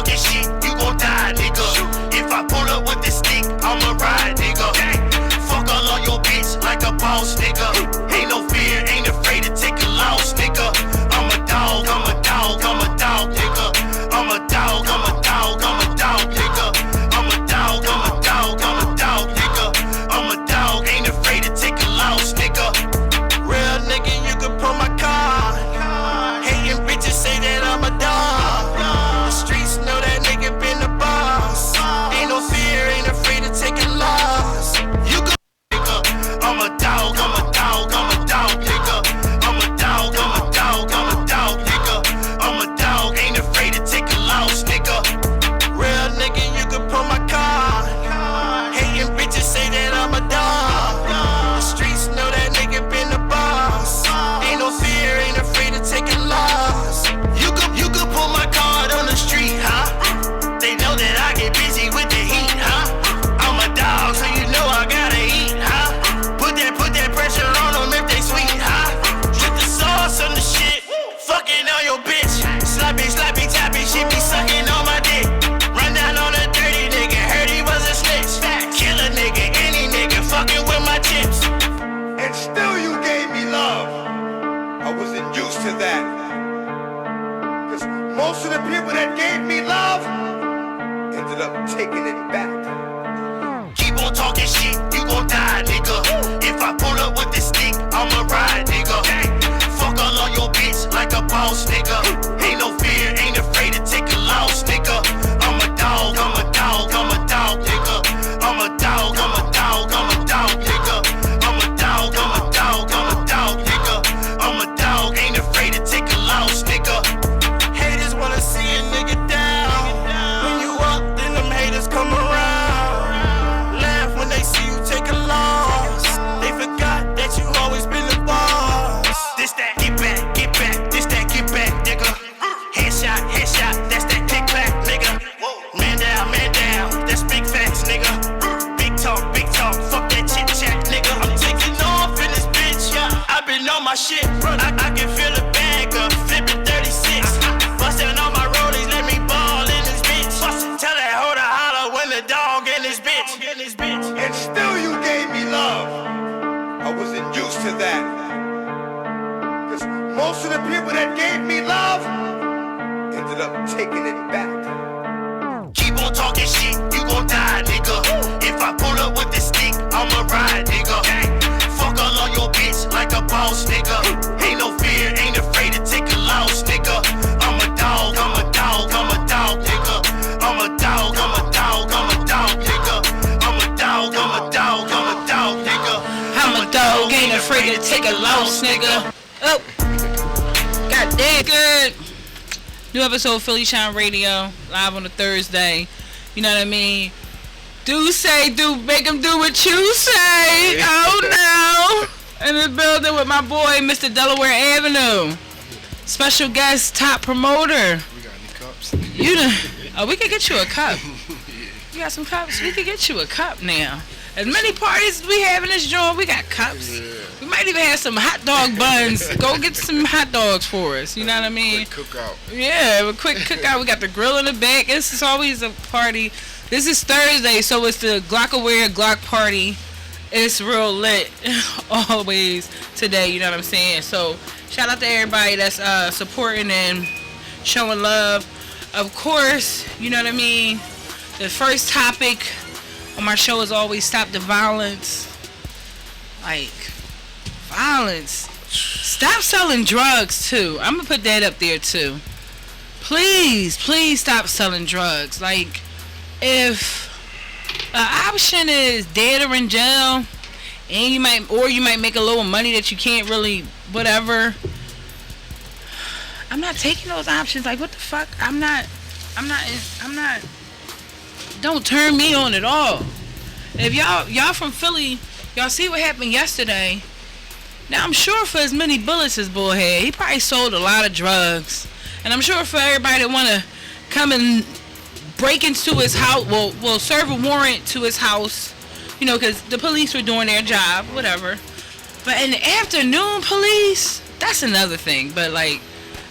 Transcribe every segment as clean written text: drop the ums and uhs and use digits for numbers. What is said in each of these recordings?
talking shit, you gon' die, nigga. If I pull up with the stick, I'ma ride, nigga. Fuck all on your bitch like a boss, nigga. Ain't no fear, ain't afraid to take a loss, nigga. I'm a dog, I'm a dog, I'm a dog, nigga. I'm a dog, I'm a dog, I'm a dog, nigga. I'm a dog, I'm a dog, I'm a dog, nigga. I'm a dog, ain't afraid to take a loss, nigga. Real nigga, you can pull my car. Hating bitches say that I'm a dog. The streets know that nigga been the boss. Ain't no fear, ain't afraid to take a loss. You go, nigga. I'm a dog, I'm a dog, I'm a dog, nigga. I'm a dog, I'm a dog, I'm a dog, nigga. I'm a dog, ain't afraid to take a loss, nigga. Real nigga, you can pull my car. Hating bitches say that I'm a dog. The streets know that nigga been the boss. Ain't no fear, ain't afraid to take a loss. You could pull my card on the street, huh? They know that I get busy with the heat, huh? I'm a dog, so you know I gotta eat, huh? Put that pressure on them if they sweet, huh? Put the sauce on the shit, fucking on your bitch. Sloppy, sloppy, tappy, she be sucking on my dick. Run down on a dirty nigga, heard he was a snitch. Kill a nigga, any nigga, fucking with my chips. And still you gave me love. I wasn't used to that. Cause most of the people that gave me love ended up taking it back. Keep on talking shit, you gon' die, nigga. If I pull up with the stick, I'ma ride, nigga. Fuck all on your bitch like a boss, nigga. Ain't no fear, ain't afraid to take a loss, nigga. I'm a dog, I'm a dog, I'm a dog, nigga. I'm a dog, I'm a dog, I'm a dog, nigga. I'm a dog, I'm a dog, I'm a dog, nigga. I'm a dog, ain't afraid to take a loss, nigga. Haters wanna see a nigga down. When you up, then them haters come around. Laugh when they see you take a loss. They forgot that you always been the boss. This that get back, this that get back, nigga. Headshot, headshot, that's that kick back, nigga. Man down, that's big facts, nigga. Big talk, fuck that chit chat, nigga. I'm taking off in this bitch, yeah. I been on my shit, I can feel the bag up, flipping 36. Bustin' on my rollies, let me ball in this bitch. Tell that hoe to holler when the dog in this bitch. And still you gave me love. I wasn't used to that. Cause most of the people that gave me love ended up taking it back. Keep on talking shit, you gon' die, nigga. If I pull up with the stick, I'ma ride, nigga. Fuck all on your bitch like a boss, nigga. Ain't no fear, ain't afraid to take a loss, nigga. I'm a dog, I'm a dog, I'm a dog, nigga. I'm a dog, I'm a dog, I'm a dog, nigga. I'm a dog, I'm a dog, I'm a dog, nigga. I'm a dog, ain't afraid to take a loss, nigga. Oh, god damn good. New episode of PhillyShine Radio, live on a Thursday. You know what I mean? Make them do what you say. Oh no. In the building with my boy, Mr. Delaware Avenue. Special guest, top promoter. We got any cups? We could get you a cup. You got some cups? We could get you a cup now. As many parties as we have in this joint, we got cups. Yeah. We might even have some hot dog buns. Go get some hot dogs for us. You know what I mean? Quick cookout. Yeah, a quick cookout. We got the grill in the back. This is always a party. This is Thursday, so it's the Glockaware Glock party. It's real lit always today. You know what I'm saying? So shout out to everybody that's supporting and showing love. Of course, you know what I mean? The first topic on my show is always stop the violence. Like, violence. Stop selling drugs, too. I'm going to put that up there, too. Please stop selling drugs. Like, if an option is dead or in jail, and you might make a little money that you can't really, whatever. I'm not taking those options. Like, what the fuck? I'm not, don't turn me on at all. If y'all from Philly, y'all see what happened yesterday. Now, I'm sure for as many bullets as Bull had, he probably sold a lot of drugs. And I'm sure for everybody that want to come and break into his house, well, serve a warrant to his house, you know, because the police were doing their job, whatever. But in the afternoon, police, that's another thing. But, like,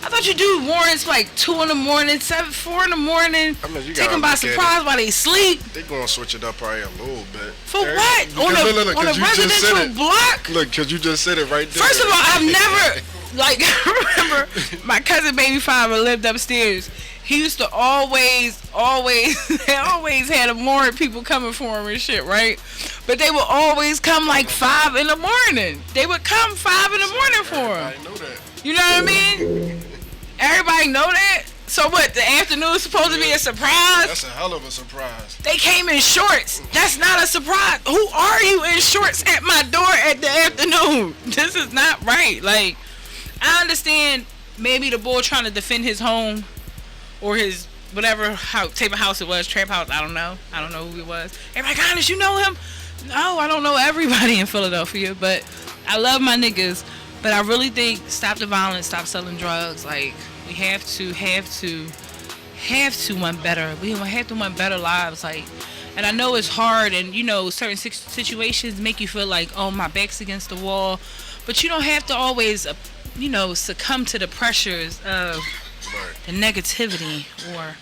I thought you do warrants like 2 in the morning, 4 in the morning. I mean, you take them by surprise while they sleep. They gonna switch it up probably a little bit. For what? On a residential block? Look, because you just said it right there. First of all, I've never, like, I remember my cousin Baby Father lived upstairs. He used to always had a warrant people coming for him and shit, right? But they would always come like 5 in the morning. They would come 5 in the morning for him. I know that. You know what I mean? Everybody know that? So what, the afternoon is supposed to be a surprise? That's a hell of a surprise. They came in shorts. That's not a surprise. Who are you in shorts at my door at the afternoon? This is not right. Like, I understand maybe the boy trying to defend his home or his whatever type of house it was, trap house, I don't know. I don't know who he was. Everybody, honest, you know him? No, I don't know everybody in Philadelphia, but I love my niggas. But I really think stop the violence, stop selling drugs. Like, we have to want better. We have to want better lives. Like, and I know it's hard, and you know, certain situations make you feel like, oh, my back's against the wall. But you don't have to always, you know, succumb to the pressures of the negativity, or,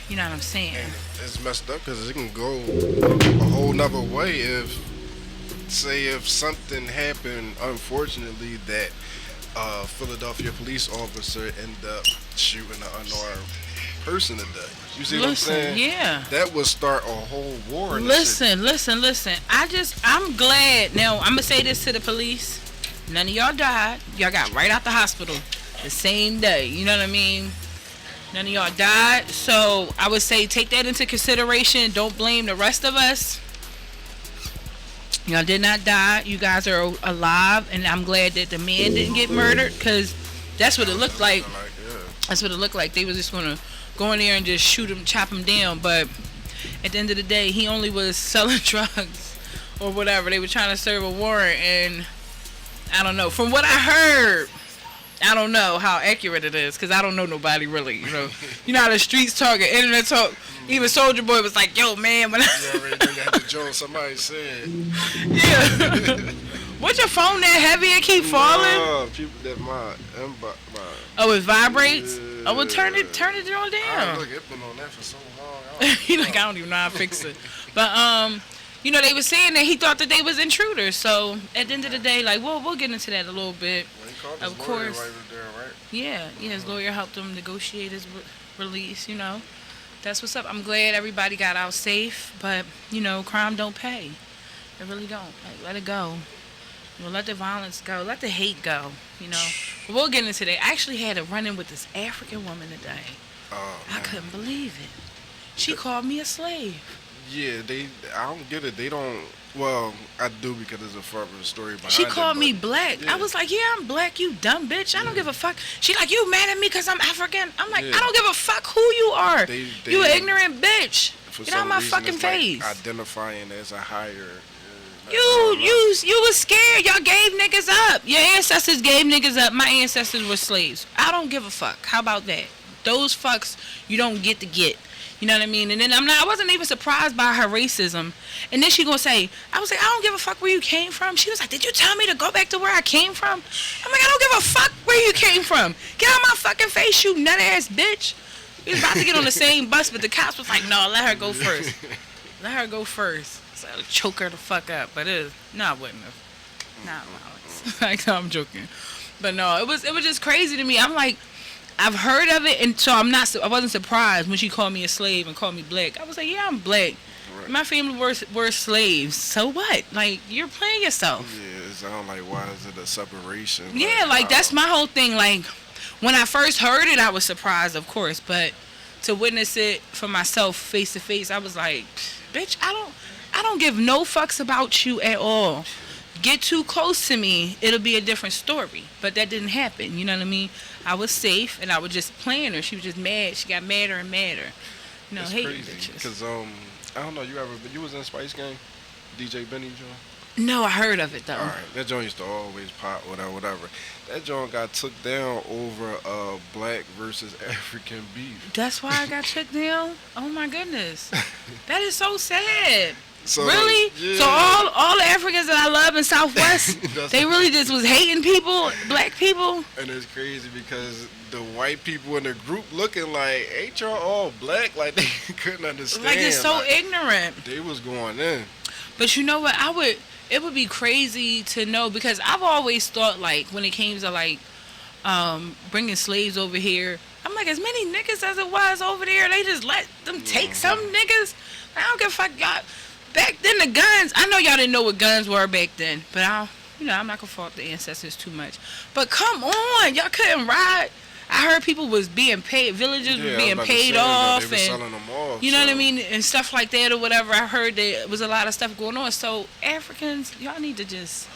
you know what I'm saying. And it's messed up because it can go a whole nother way if something happened, unfortunately, that Philadelphia police officer ended up shooting an unarmed person to death. You see what I'm saying? Yeah. That would start a whole war. Listen. I'm glad. Now, I'm going to say this to the police. None of y'all died. Y'all got right out the hospital the same day. You know what I mean? None of y'all died. So I would say take that into consideration. Don't blame the rest of us. Y'all did not die. You guys are alive, and I'm glad that the man didn't get murdered, because that's what it looked like. That's what it looked like. They was just going to go in there and just shoot him, chop him down. But at the end of the day, he only was selling drugs or whatever. They were trying to serve a warrant, and I don't know. From what I heard, I don't know how accurate it is, because I don't know nobody really, you know. You know how the streets talk and internet talk. Even Soulja Boy was like, yo, man. When you already think I had to joke somebody said. Yeah. What's your phone that heavy and keep falling? No, people that my oh, it vibrates? Yeah. Oh, well, turn it on down. Look, it's been on that for so long. He like, I don't even know how to fix it. But, you know, they were saying that he thought that they was intruders. So, at the end of the day, like, we'll get into that a little bit. Of course. Right there, right? Yeah, his lawyer helped him negotiate his release, you know. That's what's up. I'm glad everybody got out safe, but, you know, crime don't pay. It really don't. Like, let it go. You know, let the violence go. Let the hate go, you know. But we'll get into that. I actually had a run-in with this African woman today. I couldn't believe it. She called me a slave. Yeah, I don't get it. They don't. Well, I do, because there's a further story behind it. She called me black. Yeah. I was like, yeah, I'm black, you dumb bitch. I don't give a fuck. She like, you mad at me because I'm African? I'm like, I don't give a fuck who you are. You an ignorant bitch. Get out my fucking face. Like identifying as a higher. You was scared. Y'all gave niggas up. Your ancestors gave niggas up. My ancestors were slaves. I don't give a fuck. How about that? Those fucks you don't get to get. You know what I mean? And then I wasn't even surprised by her racism. And then she gonna say, I was like, I don't give a fuck where you came from. She was like, did you tell me to go back to where I came from? I'm like, I don't give a fuck where you came from. Get out my fucking face, you nut ass bitch. We was about to get on the same bus, but the cops was like, no, let her go first. Let her go first. So I choke her the fuck up. But I wouldn't have. Not violence. Like, no, I'm joking. But no, it was just crazy to me. I'm like, I've heard of it, and so I wasn't surprised when she called me a slave and called me black. I was like, yeah, I'm black. Right. My family were slaves. So what? Like, you're playing yourself. Yeah, it sounds like, why is it a separation? Yeah, like that's my whole thing. Like, when I first heard it, I was surprised, of course, but to witness it for myself face to face, I was like, bitch, I don't give no fucks about you at all. Get too close to me, it'll be a different story. But that didn't happen, you know what I mean? I was safe, and I was just playing her. She was just mad. She got madder and madder. You know, hate bitches. Because, I don't know, you was in Spice Gang? DJ Benny joint? No, I heard of it, though. All right, that joint used to always pop, whatever. That joint got took down over black versus African beef. That's why I got took down? Oh, my goodness. That is so sad. So, really? yeah. So all the Africans that I love in Southwest, they really just was hating people, black people. And it's crazy because the white people in the group looking like, ain't y'all all black? Like they couldn't understand. Like it's so ignorant. They was going in. But you know what? It would be crazy to know, because I've always thought, like, when it came to like bringing slaves over here, I'm like, as many niggas as it was over there, they just let them take some niggas. I don't give a fuck. Y'all, back then the guns, I know y'all didn't know what guns were back then, but I'm not gonna fault the ancestors too much. But come on, y'all couldn't ride. I heard people was being paid, villagers were being paid off, they and selling them off, you know what I mean, and stuff like that or whatever. I heard there was a lot of stuff going on. So Africans, y'all need to just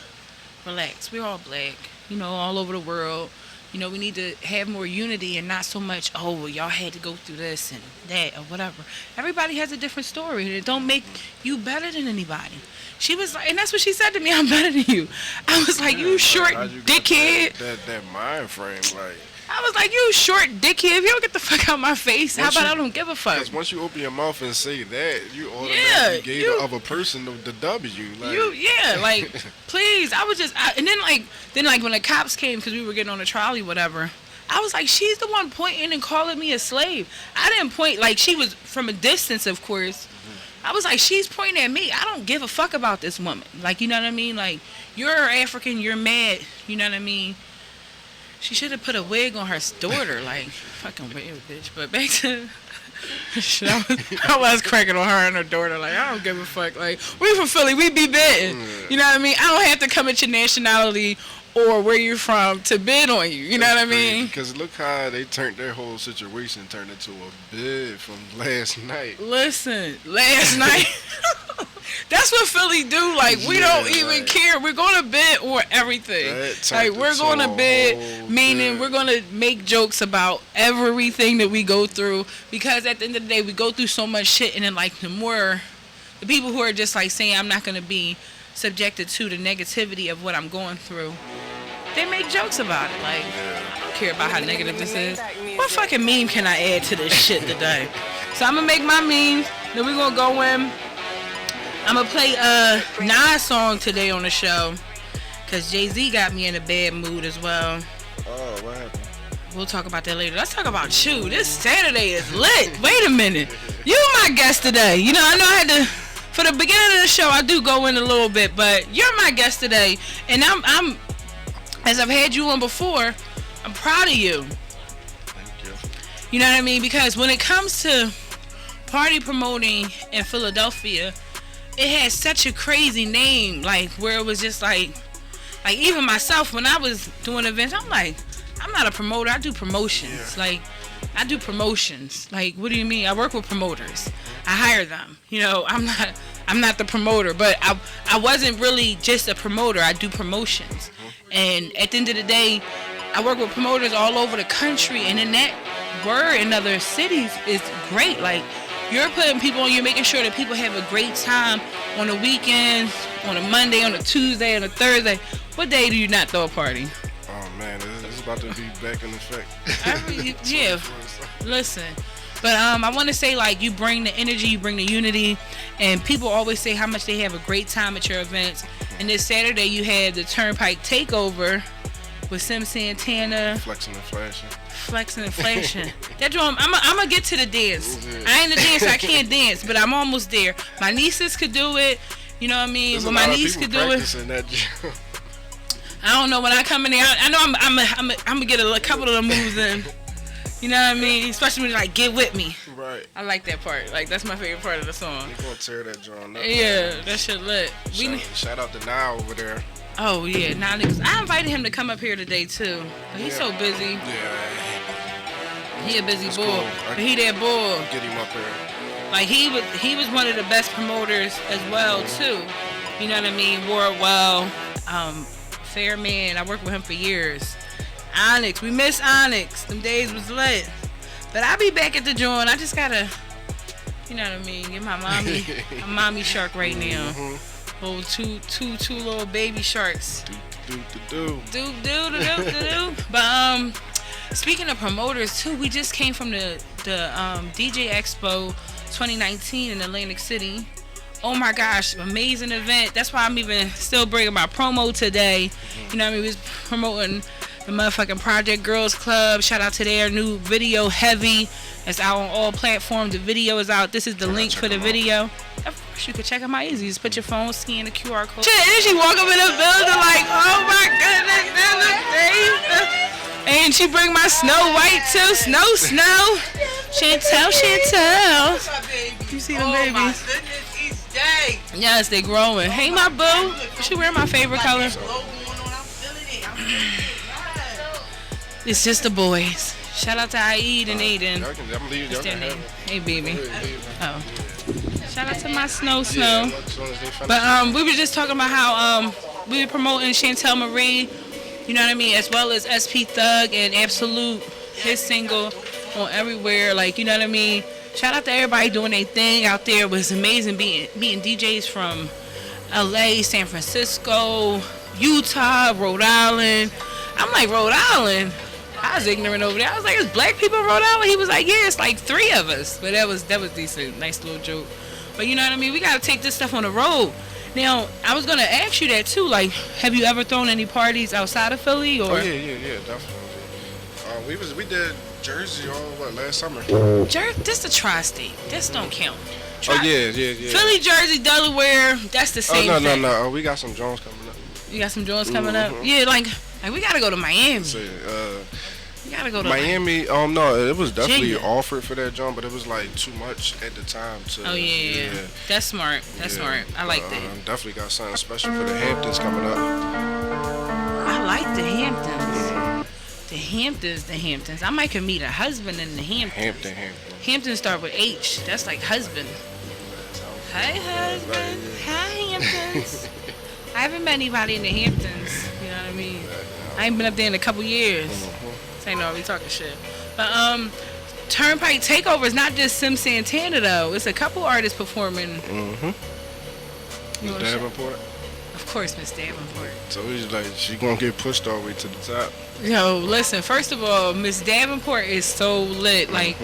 relax. We're all black, all over the world. We need to have more unity and not so much, oh, well, y'all had to go through this and that or whatever. Everybody has a different story, and it don't make you better than anybody. She was like, and that's what she said to me, I'm better than you. I was like, you short dickhead. That mind frame, like. I was like, you short dickhead. If you don't get the fuck out my face, how about I don't give a fuck? Because once you open your mouth and say that, you automatically gave the other person the W. Like. Please. I was just, and then when the cops came, because we were getting on the trolley, whatever, I was like, she's the one pointing and calling me a slave. I didn't point, like, she was from a distance, of course. I was like, she's pointing at me. I don't give a fuck about this woman. Like, you know what I mean? Like, you're African, you're mad. You know what I mean? She should have put a wig on her daughter, like, fucking weird, bitch. But back to shit, I was cracking on her and her daughter, like, I don't give a fuck. Like, we from Philly, we be betting. You know what I mean? I don't have to come at your nationality or where you're from to bid on you. You know what I mean? Because look how they turned their whole situation turned into a bid from last night. Listen, last night. That's what Philly do. Like, we don't even care. We're going to bid on everything. Like, we're going to bid, meaning we're going to make jokes about everything that we go through. Because at the end of the day, we go through so much shit. And then, like, the people who are just, like, saying I'm not going to be subjected to the negativity of what I'm going through, they make jokes about it. Like, I don't care about how negative this is. What fucking meme can I add to this shit today? So I'm going to make my meme. Then we're going to go in. I'm going to play a Nas song today on the show, because Jay-Z got me in a bad mood as well. Oh, what happened? We'll talk about that later. Let's talk about you. This Saturday is lit. Wait a minute. You my guest today. I know I had to, for the beginning of the show, I do go in a little bit, but you're my guest today. And I'm as I've had you on before, I'm proud of you. Thank you. You know what I mean? Because when it comes to party promoting in Philadelphia, it has such a crazy name, like, where it was just like even myself, when I was doing events, I'm like, I'm not a promoter, I do promotions. Like, I do promotions. Like, what do you mean? I work with promoters. I hire them. I'm not the promoter, but I wasn't really just a promoter. I do promotions. And at the end of the day, I work with promoters all over the country, and in that word in other cities is great. Like, you're putting people on, you're making sure that people have a great time on the weekends, on a Monday, on a Tuesday, on a Thursday. What day do you not throw a party? Oh, man, it's about to be back in effect. Yeah, listen. But I want to say, like, you bring the energy, you bring the unity, and people always say how much they have a great time at your events. And this Saturday, you had the Turnpike Takeover with Sim Santana. Flexing and flashing. That drum, I'm gonna get to the dance. I ain't a dancer, I can't dance, but I'm almost there. My nieces could do it. You know what I mean? There's when my niece could do it. That I don't know, when I come in there, I know I'm gonna get a couple of the moves in. You know what I mean? Especially when you're like, get with me. Right. I like that part. Like, that's my favorite part of the song. You're gonna tear that drum up. Yeah, that shit lit. Shout out to Now over there. Oh yeah, now niggas. I invited him to come up here today too. He's so busy. Yeah. He a busy bull. Cool. But he that bull. Get him up here. Like, he was one of the best promoters as well too. You know what I mean? Wore well. Fair man. I worked with him for years. Onyx, we miss Onyx. Them days was lit. But I'll be back at the joint. I just gotta, you know what I mean, get my mommy shark right now. Oh, two little baby sharks. Do. But speaking of promoters too, we just came from the DJ Expo 2019 in Atlantic City Oh my gosh, amazing event. That's why I'm even still bringing my promo today. You know what I mean? We was promoting the motherfucking Project Girls Club. Shout out to their new video, Heavy. It's out on all platforms. The video is out. This is the link for the video. Of course, you can check them out easy. Just put your phone, scan the QR code. Shit, and then she walk up in the building like, oh my goodness, that looks crazy. And she bring my Snow White too. Snow. Chantel. You see them babies? My goodness, each day. Yes, they growing. Hey, my boo. She wearing my favorite color. It's just the boys. Shout out to Aid and Aiden. What's their name? Hey, baby. Oh. Shout out to my Snow. But we were just talking about how we were promoting Chantel Marie, you know what I mean, as well as SP Thug and Absolute, his single on everywhere. Like, you know what I mean. Shout out to everybody doing their thing out there. It was amazing meeting DJs from LA, San Francisco, Utah, Rhode Island. I'm like, Rhode Island? I was ignorant over there. I was like, "It's black people in Rhode Island?" He was like, "Yeah, it's like 3 of us." But that was decent. Nice little joke. But you know what I mean? We gotta take this stuff on the road. Now, I was gonna ask you that too. Like, have you ever thrown any parties outside of Philly? Or? Oh yeah, definitely. We did Jersey last summer. This the tri-state. This don't count. Yeah. Philly, Jersey, Delaware. That's the same thing. No. We got some Jones coming up. You got some Jones coming up? Yeah, like we gotta go to Miami. So, we gotta go to Miami. No, it was definitely Virginia. offered for that John, but it was like too much at the time. Oh yeah. That's smart. Smart. I like that. Definitely got something special for the Hamptons coming up. I like the Hamptons. The Hamptons. I might could meet a husband in the Hamptons. Hamptons start with H. That's like husband. Hi, husband. Hi, Hamptons. I haven't met anybody in the Hamptons. You know what I mean? I ain't been up there in a couple years. So I know we talking shit. But Turnpike Takeover is not just Sim Santana though. It's a couple artists performing. Miss Davenport. Of course, Miss Davenport. So he's like, she gonna get pushed all the way to the top. Yo, listen. First of all, Miss Davenport is so lit. Like,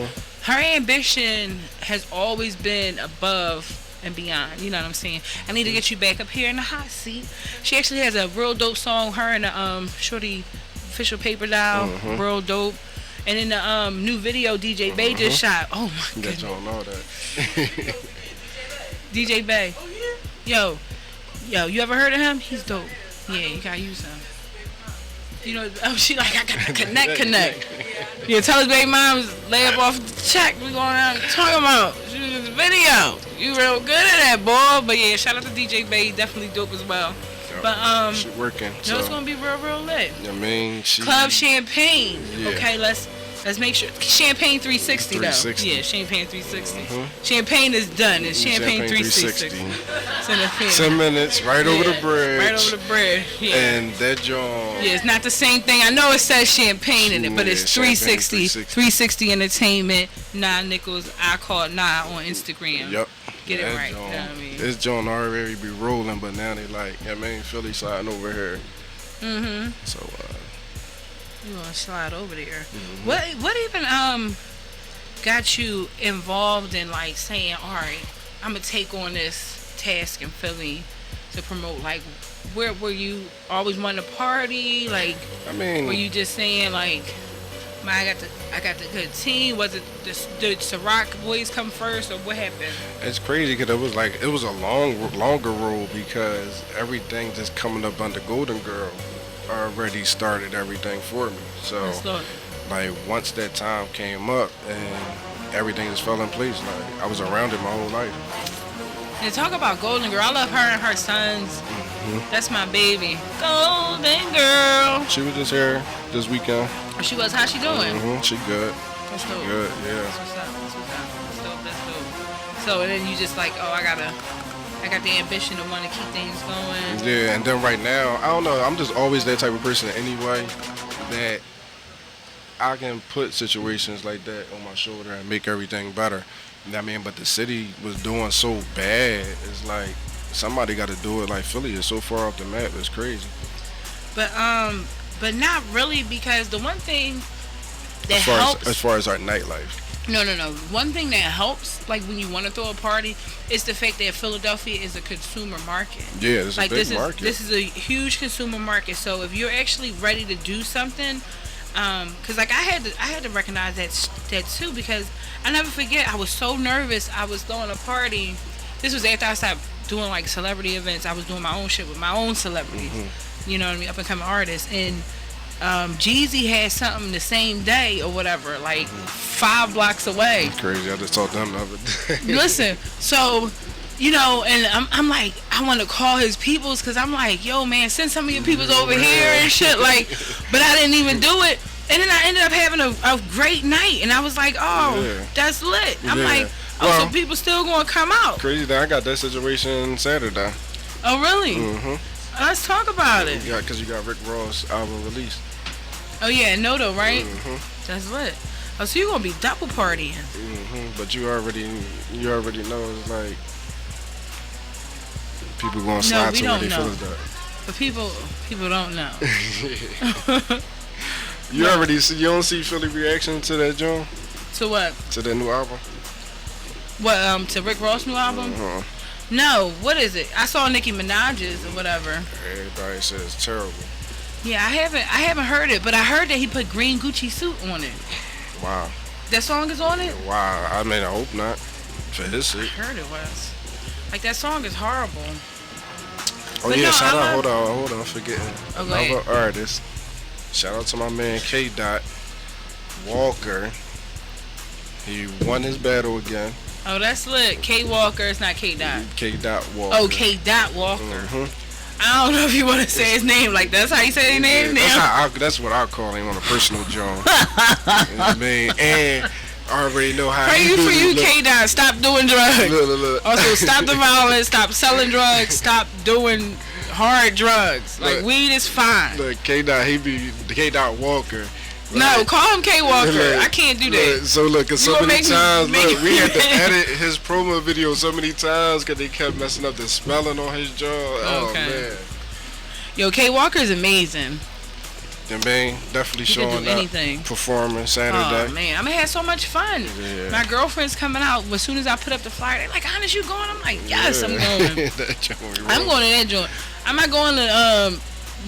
her ambition has always been above and beyond. You know what I'm saying? I need to get you back up here in the hot seat. She actually has a real dope song. Her and the Shorty Official Paper Doll, real dope. And in the new video DJ Bay just shot. Oh my god. You don't know that. DJ Bay. Yo, you ever heard of him? He's dope. Yeah, you gotta use him. You know, she like, I gotta connect. Yeah, tell his baby mom lay up off the check. We going out and talking about. She was in the video. You real good at that, boy. But yeah, shout out to DJ Bay. Definitely dope as well. But she working. So it's gonna be real lit. I mean, Club Champagne. Yeah. Okay, let's make sure Champagne 360 though. Yeah, Champagne 360. Champagne is done. It's Champagne 360. It's in the 10 minutes right over the bridge. Right over the bridge. Yeah. And that joint. Yeah, it's not the same thing. I know it says Champagne in it, but it's 360. 360 Entertainment. Nah Nichols. I call Nah on Instagram. Yep. Get it right. You know what I mean? This joint already be rolling, but now they like, Philly sliding over here. So you gonna slide over there? What even got you involved in like saying, all right, I'm gonna take on this task in Philly to promote? Like, where were you always wanting to party? Like, were you just saying like, I got the good team? Was it did Ciroc boys come first, or what happened? It's crazy because it was a longer road because everything just coming up under Golden Girl already started everything for me. So like once that time came up and everything just fell in place, like I was around it my whole life. And talk about Golden Girl. I love her and her sons. That's my baby. Golden Girl. She was just here this weekend. Oh, she was? How's she doing? She good. That's dope. Good, yeah. That's what's up. That's dope. So and then you just like, I got the ambition to want to keep things going. Yeah, and then right now, I don't know, I'm just always that type of person anyway, that I can put situations like that on my shoulder and make everything better. You know what I mean? But the city was doing so bad, it's like somebody got to do it. Like Philly is so far off the map, it's crazy. But not really, because the one thing that as far as our nightlife. No. One thing that helps, like when you want to throw a party, is the fact that Philadelphia is a consumer market. Yeah, it's like a big market. This is a huge consumer market. So if you're actually ready to do something, because like I had to recognize that too, because I never forget. I was so nervous. I was throwing a party. This was after I stopped doing like celebrity events. I was doing my own shit with my own celebrities. You know what I mean? Up and coming artists. And Jeezy had something the same day or whatever, like 5 blocks away. That's crazy. I just told them the other day. Listen, so, you know, and I'm like, I want to call his peoples because I'm like, yo, man, send some of your peoples over here and shit. Like, but I didn't even do it. And then I ended up having a great night. And I was like, oh, that's lit. I'm like, so people still going to come out. Crazy that I got that situation Saturday. Oh, really? Mm-hmm. Let's talk about it. Yeah, because you got Rick Ross album released. Oh, yeah, Noto, right? Mm-hmm. That's lit. Oh, so you're going to be double partying. Mm-hmm. But you already know it's like people going to slide to where they feel that. But people don't know. You don't see Philly reaction to that joint? To what? To that new album? What, to Rick Ross' new album? No, what is it? I saw Nicki Minaj's or whatever. Everybody says it's terrible. Yeah, I haven't heard it, but I heard that he put green Gucci suit on it. Wow. That song is on it? Wow. I mean, I hope not. For his sake. I heard it was. Like, that song is horrible. Oh, but yeah, no, shout out. Hold on. Forgetting. Okay. Another artist. Shout out to my man K. Walker. He won his battle again. Oh, that's lit. K. Walker. It's not K. K. Walker. Oh, K. Walker. I don't know if you want to say his name. Like, that's how you say his name now? That's what I call him on a personal joint. You know what I mean? And I already know how he do. For you, K. Stop doing drugs. Look. Also, stop the violence. Stop selling drugs. Stop doing hard drugs. Like, look, weed is fine. Look, K. He be the K. Walker. No, call him K. Walker. I can't do that. So look, cause so many times, we had to edit his promo video so many times because they kept messing up the spelling on his jaw. Oh man. Yo, K. Walker is amazing. And man, definitely showing up, performing Saturday. Oh man, I mean, I had so much fun. Yeah. My girlfriend's coming out. As soon as I put up the flyer, they're like, "Honest, you going?" I'm like, "Yes, I'm going." I'm going to that joint. I'm not going to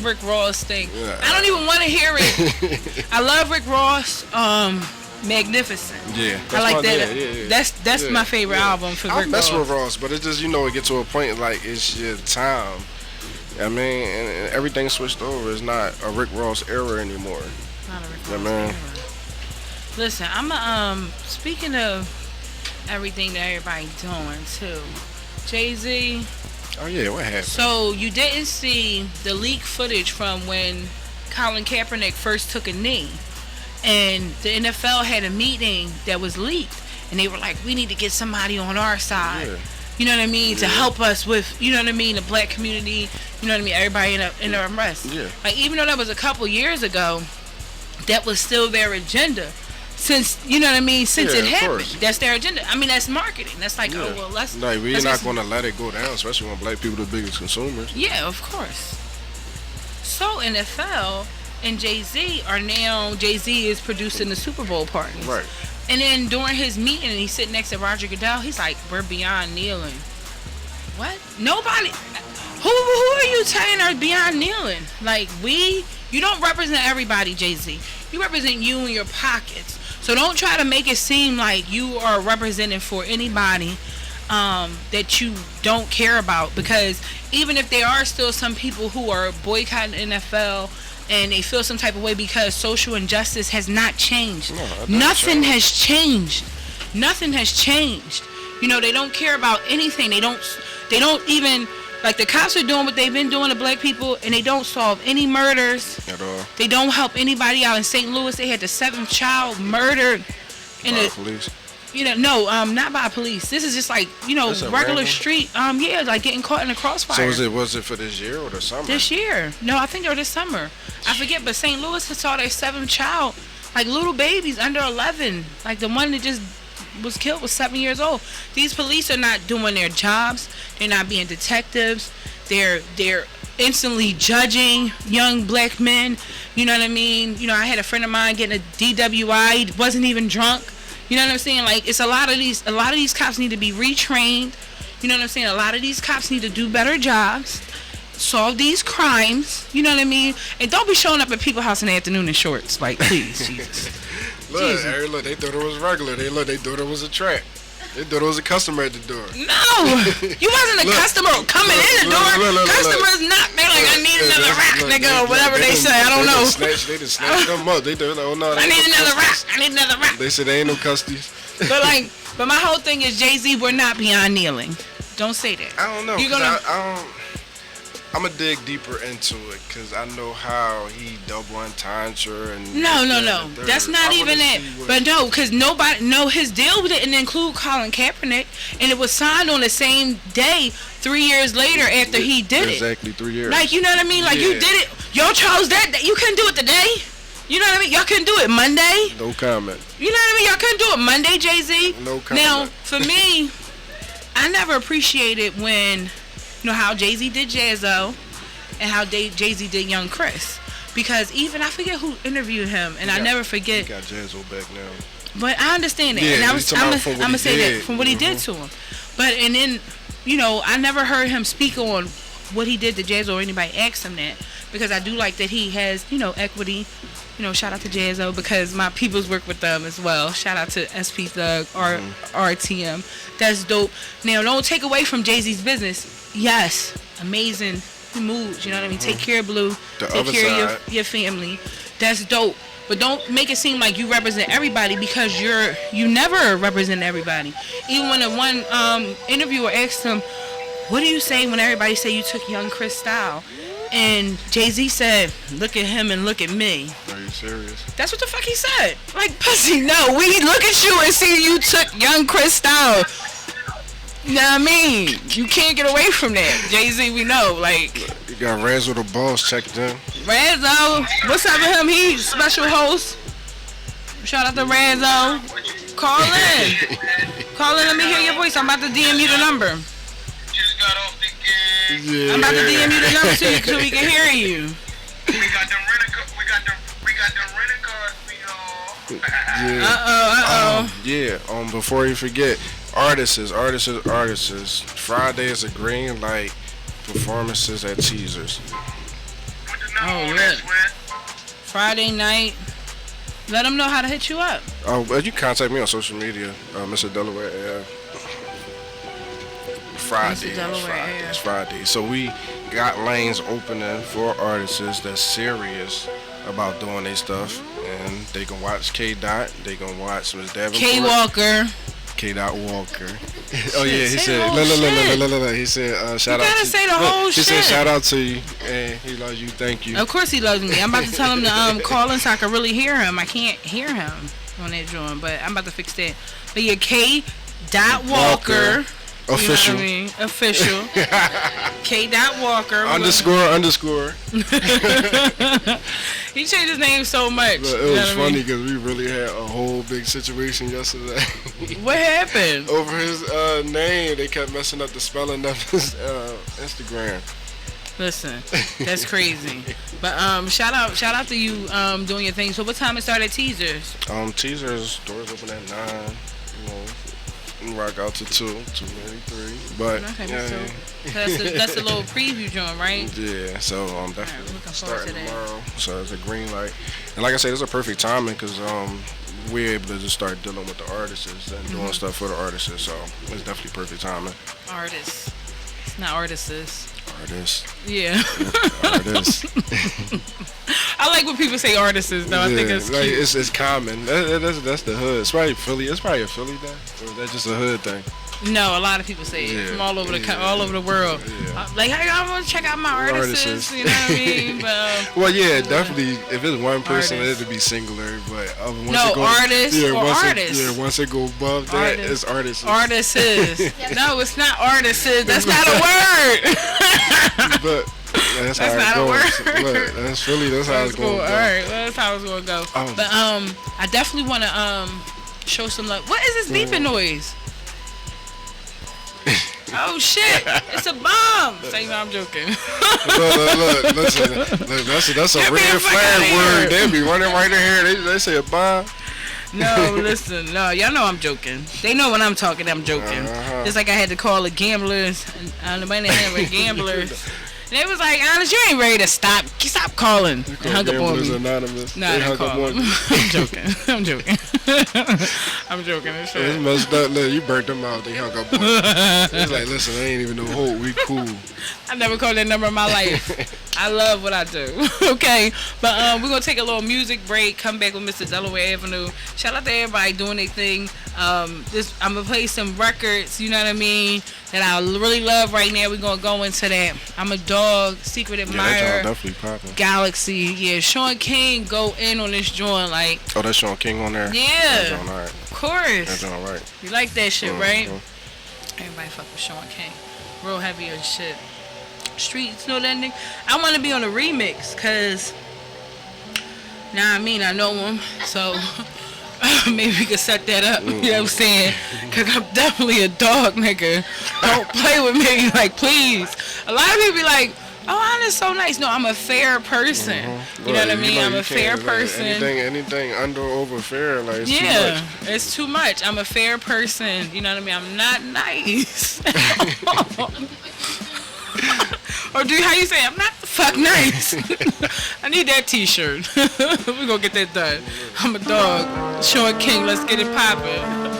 Rick Ross thing. Yeah. I don't even want to hear it. I love Rick Ross. Magnificent. Yeah, I like that. Yeah. That's my favorite album for Rick Ross. I mess with Ross, but it's just it get to a point like it's your time. I mean, and everything switched over. It's not a Rick Ross era anymore. Not a Rick Ross era. Listen, I'm speaking of everything that everybody doing too. Jay-Z. Oh yeah, what happened? So you didn't see the leak footage from when Colin Kaepernick first took a knee, and the NFL had a meeting that was leaked, and they were like, "We need to get somebody on our side." Yeah. You know what I mean? Yeah. To help us with, you know what I mean, the black community. You know what I mean? Everybody in the unrest. Yeah. Like, even though that was a couple years ago, that was still their agenda. Since, you know what I mean, since it happened, that's their agenda. I mean, that's marketing. That's like, oh, well, let's... No, we're not going to let it go down, especially when black people are the biggest consumers. Yeah, of course. So, NFL and Jay-Z are now... Jay-Z is producing the Super Bowl parties. Right. And then during his meeting, and he's sitting next to Roger Goodell, he's like, "We're beyond kneeling." What? Nobody... Who are you saying are beyond kneeling? Like, you don't represent everybody, Jay-Z. You represent you and your pockets. So don't try to make it seem like you are representing for anybody that you don't care about. Because even if there are still some people who are boycotting NFL and they feel some type of way because social injustice has not changed. Nothing has changed. Nothing has changed. You know, they don't care about anything. They don't even... Like, the cops are doing what they've been doing to black people, and they don't solve any murders. At all. They don't help anybody out. In St. Louis, they had the 7th child murdered. By police? You know, no, not by police. This is just like, you know, regular street. Yeah, like getting caught in a crossfire. So was it for this year or the summer? This year. No, I think they were this summer. I forget, but St. Louis saw their 7th child, like little babies under 11. Like the one that just was killed was 7 years old. These police are not doing their jobs. They're not being detectives. They're instantly judging young black men. You know what I mean? You know, I had a friend of mine getting a DWI. He wasn't even drunk. You know what I'm saying? Like, it's a lot of these cops need to be retrained. You know what I'm saying? A lot of these cops need to do better jobs, solve these crimes. You know what I mean? And don't be showing up at people's house in the afternoon in shorts. Like, please, Jesus. Look, hey, look, they thought it was regular. They thought it was a trap. They thought it was a customer at the door. No, you wasn't a customer coming in the door. Customers knock. They're like, I need another rack, nigga, or whatever they say. I don't know. They just snatched them up. They thought, oh no, I need another rack. I need another rack. They said they ain't no custodies. But my whole thing is, Jay-Z, we're not beyond kneeling. Don't say that. I don't know. I'm gonna dig deeper into it because I know how he double entendre and no. That's not even it. But no, because his deal didn't include Colin Kaepernick, and it was signed on the same day 3 years later after he did it. Exactly 3 years. Like, you know what I mean? Like, you did it. Y'all chose that. You couldn't do it today. You know what I mean? Y'all couldn't do it Monday. No comment. You know what I mean? Y'all couldn't do it Monday, Jay-Z. No comment. Now, for me, I never appreciated when, how Jay-Z did Jazzo and how Jay-Z did Young Chris. Because even, I forget who interviewed him, and I never forget. He got Jazzo back now. But I understand that. And I'm going to say that from what he did to him. But, and then, I never heard him speak on what he did to Jazzo or anybody ask him that. Because I do like that he has, equity. Shout out to Jazzo because my peoples work with them as well. Shout out to SP Thug, RTM. That's dope. Now, don't take away from Jay-Z's business. Yes, amazing moves. You know what I mean? Take care of Blue. Take care of your family. That's dope. But don't make it seem like you represent everybody because you never represent everybody. Even when the one interviewer asked him, what do you say when everybody say you took Young Chris style? And Jay-Z said, look at him and look at me. Are you serious? That's what the fuck he said. Like, pussy, no. We look at you and see you took Young Chris style. You know what I mean? You can't get away from that. Jay-Z, we know. Like, you got Razzo the Boss checked in. Razzo, what's up with him? He's special host. Shout out to Razzo. Call in. Call in, let me hear your voice. I'm about to DM you the number. Just got off the game. Yeah. I'm about to DM you the number so we can hear you. We got the rental cars for y'all. Yeah. Before you forget, artists. Friday is a green light. Performances at Teasers. Look. Friday night. Let them know how to hit you up. Well, you contact me on social media, Mr. Delaware. It's Friday. So we got lanes opening for artists that's serious about doing their stuff, and they can watch K Dot. They can watch Ms. Davenport. K Walker. K Dot Walker. Oh yeah, he said. No. He said shout out. You gotta say the whole shit. He said shout out to you, and he loves you. Thank you. Of course he loves me. I'm about to tell him to call in so I can really hear him. I can't hear him on that joint, but I'm about to fix that. But yeah, K Dot Walker. Official. You know what I mean? Official. K. Walker. __. He changed his name so much. Look, it was funny because we really had a whole big situation yesterday. What happened? Over his name, they kept messing up the spelling of his Instagram. Listen, that's crazy. But shout out to you doing your thing. So what time it started at Teasers? Teasers doors open at 9. Rock out to 2, maybe 3. But okay, that's a little preview joint, right? Yeah, so I'm definitely starting tomorrow. So it's a green light. And like I said, it's a perfect timing because we're able to just start dealing with the artists and doing stuff for the artists. So it's definitely perfect timing. Artists. It's not artists. Artists. Yeah. Artists. I like when people say artists, though. I think it's cute. It's common. That's the hood. It's probably Philly. It's probably a Philly thing, or is that just a hood thing? No, a lot of people say it from all over the world. Yeah. Like, hey, I want to check out my artists. You know what I mean? But, well, yeah, definitely. If it's one person, it'd be singular. But artists. Once it go above that, it's artists. Artists. No, it's not artists. That's not a word. But that's how it goes. Look, that's Philly. That's how it's going to go. All right, well, that's how it's going to go. Oh. But I definitely want to show some love. What is this beeping noise? Oh shit! It's a bomb. Say no, I'm joking. Look, listen. That's a red flag word. They be running right in here. They say a bomb. No, listen, no, y'all know I'm joking. They know when I'm talking, I'm joking. Just like I had to call the gamblers, the money handler gamblers. And they was like, Honest, you ain't ready to stop. Stop calling. You hung up on me. Anonymous. Nah, they call them. I'm joking. I'm joking. I'm joking. It's It's messed up. Look, you burnt them out. They hung up on you. It's like, listen, I ain't even no hope. We cool. I never called that number in my life. I love what I do. Okay, but we're gonna take a little music break. Come back with Mr. Delaware Avenue. Shout out to everybody doing their thing. I'm gonna play some records. You know what I mean? That I really love right now. We're gonna go into that. I'm a Dog, Secret Admirer, definitely popping. Galaxy. Yeah, Sean King go in on this joint like. Oh, that's Sean King on there. Yeah, all right. Of course. That's all right. You like that shit, right? Everybody fuck with Sean King. Real heavy on shit. Streets, know that nigga? I want to be on a remix, cause I know him, so maybe we could set that up. You know what I'm saying? Cause I'm definitely a dog, nigga. Don't play with me, like, please. A lot of people be like, oh, Honest so nice. No, I'm a fair person. You know what I mean? I'm a fair person. Anything under or over fair, like, it's too much. It's too much. I'm a fair person. You know what I mean? I'm not nice. Or how you say, I'm not the fuck nice. I need that t-shirt. We're gonna get that done. I'm a dog. Sean King, let's get it poppin'.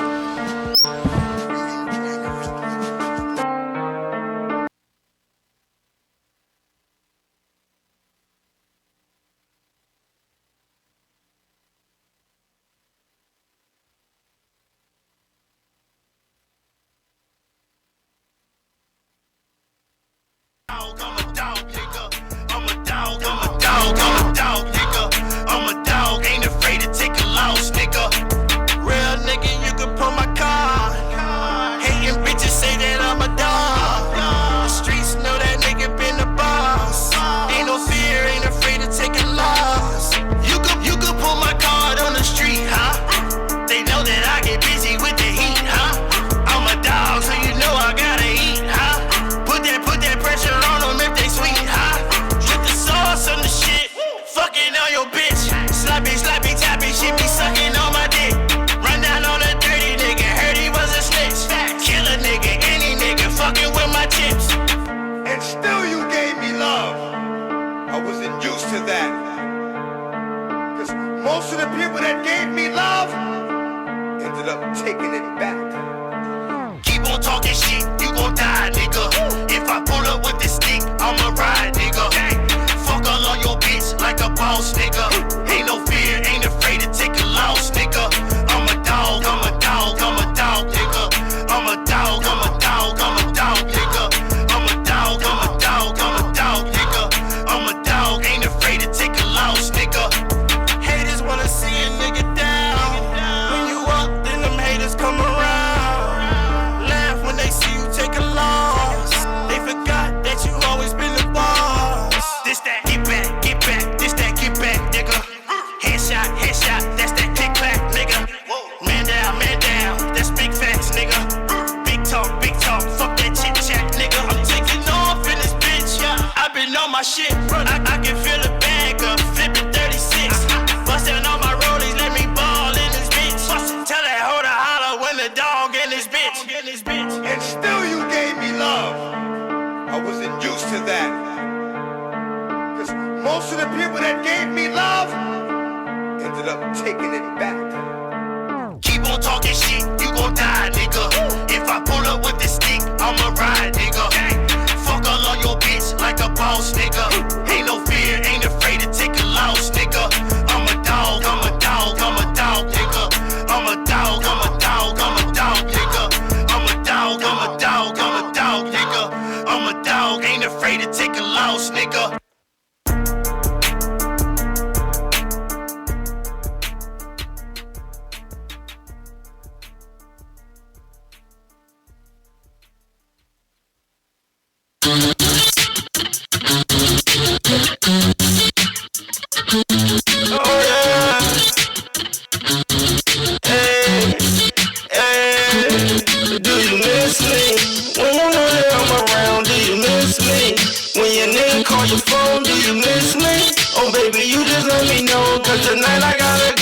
Cause tonight I gotta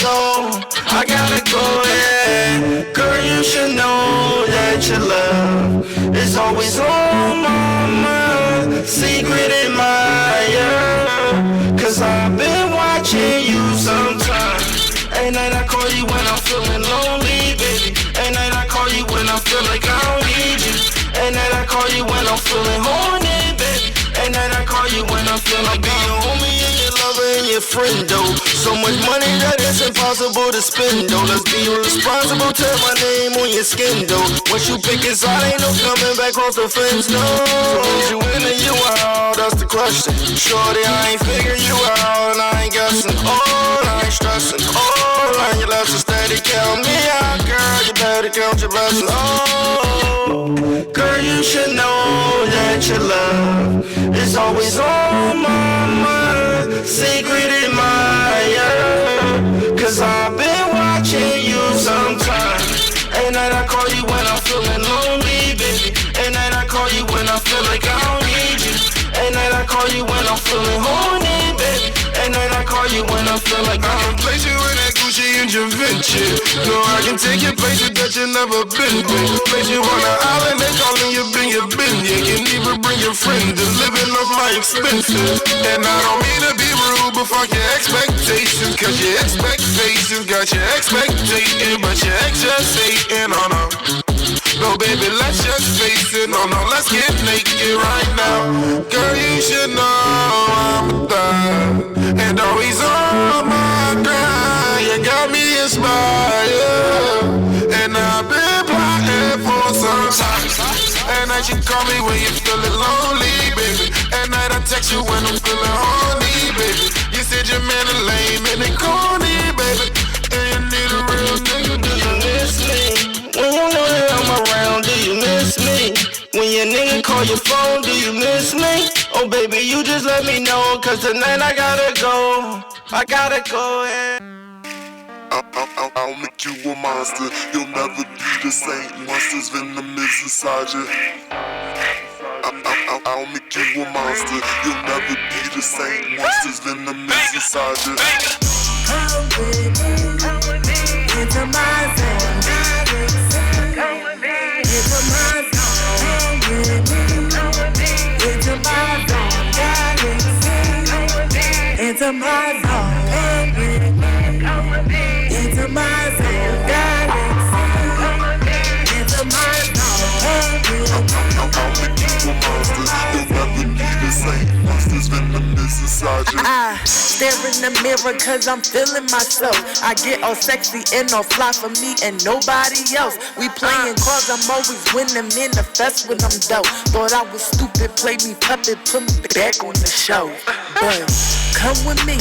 go. you should know that your love is always on my mind. Secret admirer, cause I've been watching you sometimes. At night I call you when I'm feeling lonely, baby. At night I call you when I feel like I don't need you. At night I call you when I'm feeling horny, baby. At night I call you when I feel like being your homie and your lover and your friend, though. So much money that it's impossible to spend, though. Let's be responsible, tell my name on your skin, though. Once you pick it out, ain't no coming back across the fence, no. So is you in or you out, that's the question. Shorty, I ain't figure you out, and I ain't guessing. Oh, I ain't stressing. Oh, and your left is steady, count me out, girl. You better count your blessings. Oh, girl, you should know that your love is always on my mind. Secret admirer, cause I've been watching you sometimes. At night I call you when I'm feeling lonely, baby. At night I call you when I feel like I don't need you. At night I call you when I'm feeling horny, baby. At night I call you when I feel like I can place you in that Gucci and Givenchy. No, I can take you places that you never been to. Place you on an island, they calling you been. You can even bring your friends and living off my expenses. And I don't mean to be rude, but fuck your expectations. Cause your expectations got you expectating, but your ex just hating on her. No, baby, let's just face it. No, let's get naked right now. Girl, you should know I'm a thug and always on my grind. You got me inspired, and I've been plotting for some time. At night you call me when you're feeling lonely, baby. At night I text you when I'm feeling horny, baby. You said your man a lame and they corny, baby. And you need a real nigga, do you miss me? When you know that I'm around, do you miss me? When your nigga call your phone, do you miss me? Oh baby, you just let me know, cause tonight I gotta go. I gotta go, yeah. I'll make you a monster. You'll never be the same once this venom is inside you. I'll make you a monster. You'll never be the same once this venom is inside you. Come with me into my zone. Come with me into my zone. Come with me into my zone. Come with me into my zone. Come with me into my zone. Come with me into my zone. I'll make you a monster. You'll never be the same once this venom is inside you. I stare in the mirror cause I'm feeling myself. I get all sexy and all fly for me and nobody else. We playing cards, I'm always winning, manifest when I'm dope. Thought I was stupid, play me puppet, put me back on the show. But come with me,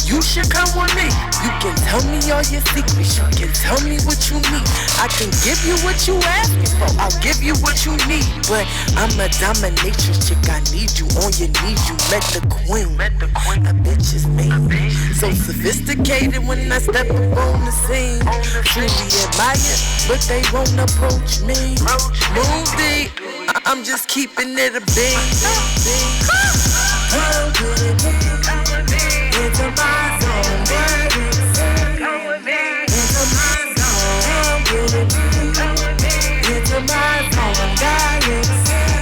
you should come with me. You can tell me all your secrets, you can tell me what you need. I can give you what you asking for, I'll give you what you need. But I'm a dominatrix chick, I need you on your knees. You met the queen, a bitch is me. So sophisticated when I step up on the scene. Truly admire, but they won't approach me. Move deep, I'm just keeping it a beat. Come with me into my zone, baby. Come with me into my zone. Come with me into my zone, darling.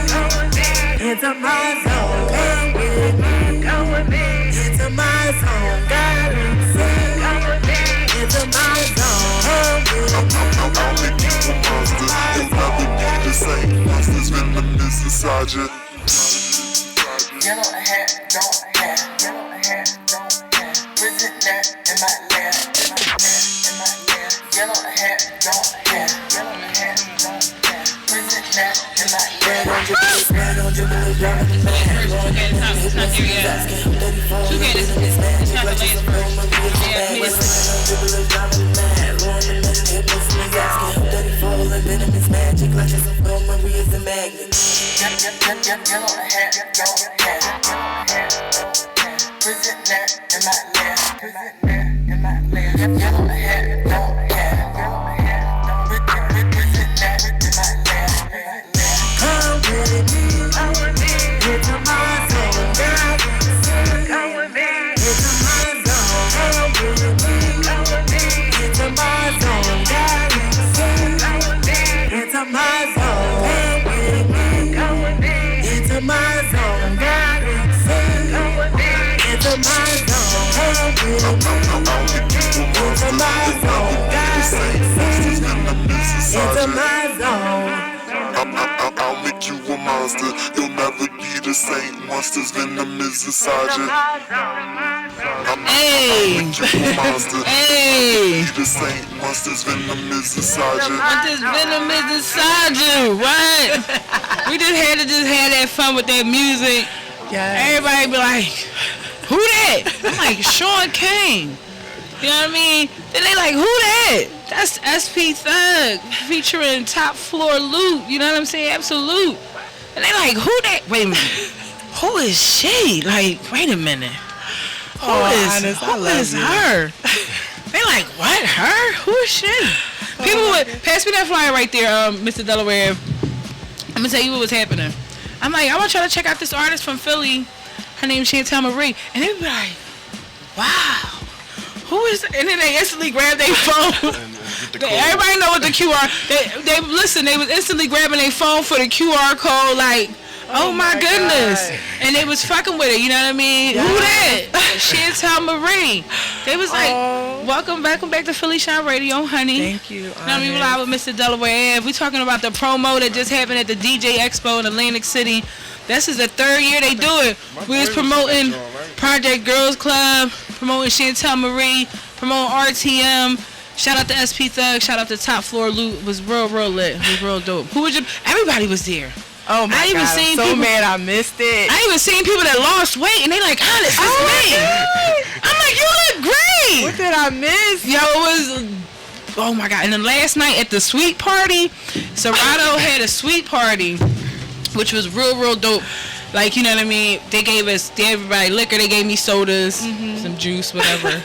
Come with me into my zone. Come with me into my zone, darling. Come with me into my zone. I'll make you a monster. You'll never be the same once this venom is inside you. Yellow hat, don't have. Yellow hat, don't have. Prison net in my lap. In my lap. Yellow hat, don't have. Yellow hat, don't have. Prison net in my lap. Yellow hat, don't have. Prison net in my lap. Prison net in my lap. Yellow hat, don't have. Prison net in my lap. Come with me into my zone, girl. Come with me into my zone. Come with me into my zone, girl. my zone. Come with me. Into my zone. Into my zone. Into my zone. Into my zone. I'll make you a monster. You'll never be the same. Monsters venom is inside you. Hey. I'll make you a monster. Hey. Be the same. Monsters venom is inside you. This venom is inside you. What? We just had to have that fun with that music. Yeah. Everybody be like, who that? I'm like, Sean King. You know what I mean? Then they like, who that? That's SP Thug featuring Top Floor Loot. You know what I'm saying? Absolute. And they like, who that? Wait a minute. Who is she? Like, wait a minute. Who is her? They like, what? Her? Who is she? People would pass me that flyer right there, Mr. Delaware. I'm gonna tell you what was happening. I'm like, I want y'all to check out this artist from Philly. Her name's Chantel Marie. And they would be like, wow. Who is that? And then they instantly grab their phone. Everybody know what the QR. They listen. They was instantly grabbing their phone for the QR code. Like, oh my goodness. God. And they was fucking with it. You know what I mean? Yeah. Who that? Chantel Marie. They was like, welcome back to PhillyShine Radio, honey. Thank you. Now we live with Mr. Delaware. We talking about the promo that just happened at the DJ Expo in Atlantic City. This is the third year they do it. We was promoting Project Girls Club, promoting Chantel Marie, promoting RTM. Shout out to SP Thug. Shout out to Top Floor Loot. It was real lit. It was real dope. Everybody was there. Oh my God, I'm so mad I missed it. I even seen people that lost weight and they like, Honest, it's me. I'm like, you look great. What did I miss? Yo, it was, oh my God. And then last night at the sweet party, Serato had a sweet party, which was real dope. Like, you know what I mean? They gave everybody liquor. They gave me sodas, some juice, whatever.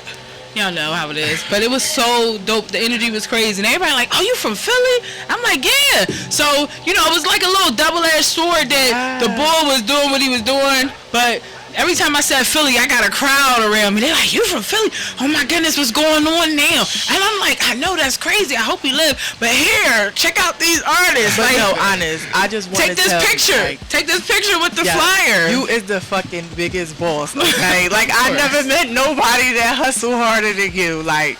Y'all know how it is. But it was so dope. The energy was crazy. And everybody like, oh, you from Philly? I'm like, yeah. So, you know, it was like a little double-edged sword that the bull was doing what he was doing. But every time I said Philly, I got a crowd around me. They're like, you from Philly? Oh, my goodness, what's going on now? And I'm like, I know that's crazy. I hope we live. But here, check out these artists. But like, no, honest, I just want to take this picture. Take this picture with the flyer. You is the fucking biggest boss, okay? Like, I never met nobody that hustle harder than you. Like,